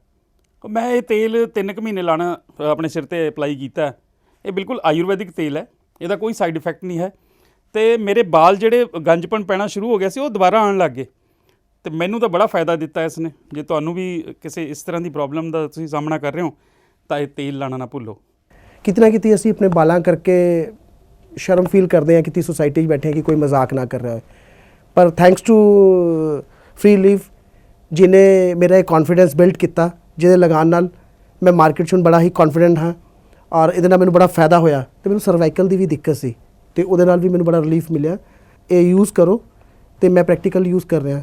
ਮੈਂ ਇਹ ਤੇਲ 3 ਕੁ ਮਹੀਨੇ ਲਾਣਾ ਆਪਣੇ ਸਿਰ ਤੇ ਅਪਲਾਈ ਕੀਤਾ। ਇਹ ਬਿਲਕੁਲ ਆਯੁਰਵੈਦਿਕ ਤੇਲ ਹੈ, ਇਹਦਾ ਕੋਈ ਸਾਈਡ ਇਫੈਕਟ ਨਹੀਂ ਹੈ। ਤੇ ਮੇਰੇ ਵਾਲ ਜਿਹੜੇ ਗੰਜਪਣ ਪੈਣਾ ਸ਼ੁਰੂ ਹੋ ਗਿਆ ਸੀ ਉਹ ਦੁਬਾਰਾ ਆਉਣ ਲੱਗ ਗਏ। ਤੇ ਮੈਨੂੰ ਤਾਂ ਬੜਾ ਫਾਇਦਾ ਦਿੱਤਾ ਇਸ ਨੇ। ਜੇ ਤੁਹਾਨੂੰ ਵੀ ਕਿਸੇ ਇਸ ਤਰ੍ਹਾਂ ਦੀ ਪ੍ਰੋਬਲਮ ਦਾ ਤੁਸੀਂ ਸਾਹਮਣਾ ਕਰ ਰਹੇ ਹੋ ਤਾਂ ਇਹ ਤੇਲ ਲਾਣਾ ਨਾ ਭੁੱਲੋ। ਕਿਤਨਾ ਕਿਤੇ ਅਸੀਂ ਆਪਣੇ ਬਾਲਾਂ ਕਰਕੇ ਸ਼ਰਮ ਫੀਲ ਕਰਦੇ ਹਾਂ ਕਿ ਸੋਸਾਇਟੀ 'ਚ ਬੈਠੇ ਹਾਂ ਕਿ ਕੋਈ ਮਜ਼ਾਕ ਨਾ ਕਰ ਰਿਹਾ ਹੋਏ, ਪਰ ਥੈਂਕਸ ਟੂ ਫ੍ਰੀ ਲੀਫ ਜਿਹਨੇ ਮੇਰਾ ਇਹ ਕੌਨਫੀਡੈਂਸ ਬਿਲਡ ਕੀਤਾ, ਜਿਹਦੇ ਲਗਾਨ ਨਾਲ ਮੈਂ ਮਾਰਕੀਟ 'ਚ ਹੁਣ ਬੜਾ ਹੀ ਕੌਨਫੀਡੈਂਟ ਹਾਂ ਔਰ ਇਹਦੇ ਨਾਲ ਮੈਨੂੰ ਬੜਾ ਫਾਇਦਾ ਹੋਇਆ। ਤੇ ਮੈਨੂੰ ਸਰਵਾਈਕਲ ਦੀ ਵੀ ਦਿੱਕਤ ਸੀ ਤੇ ਉਹਦੇ ਨਾਲ ਵੀ ਮੈਨੂੰ ਬੜਾ ਰਿਲੀਫ ਮਿਲਿਆ। ਇਹ ਯੂਜ਼ ਕਰੋ ਤੇ ਮੈਂ ਪ੍ਰੈਕਟੀਕਲ ਯੂਜ਼ ਕਰ ਰਿਹਾ।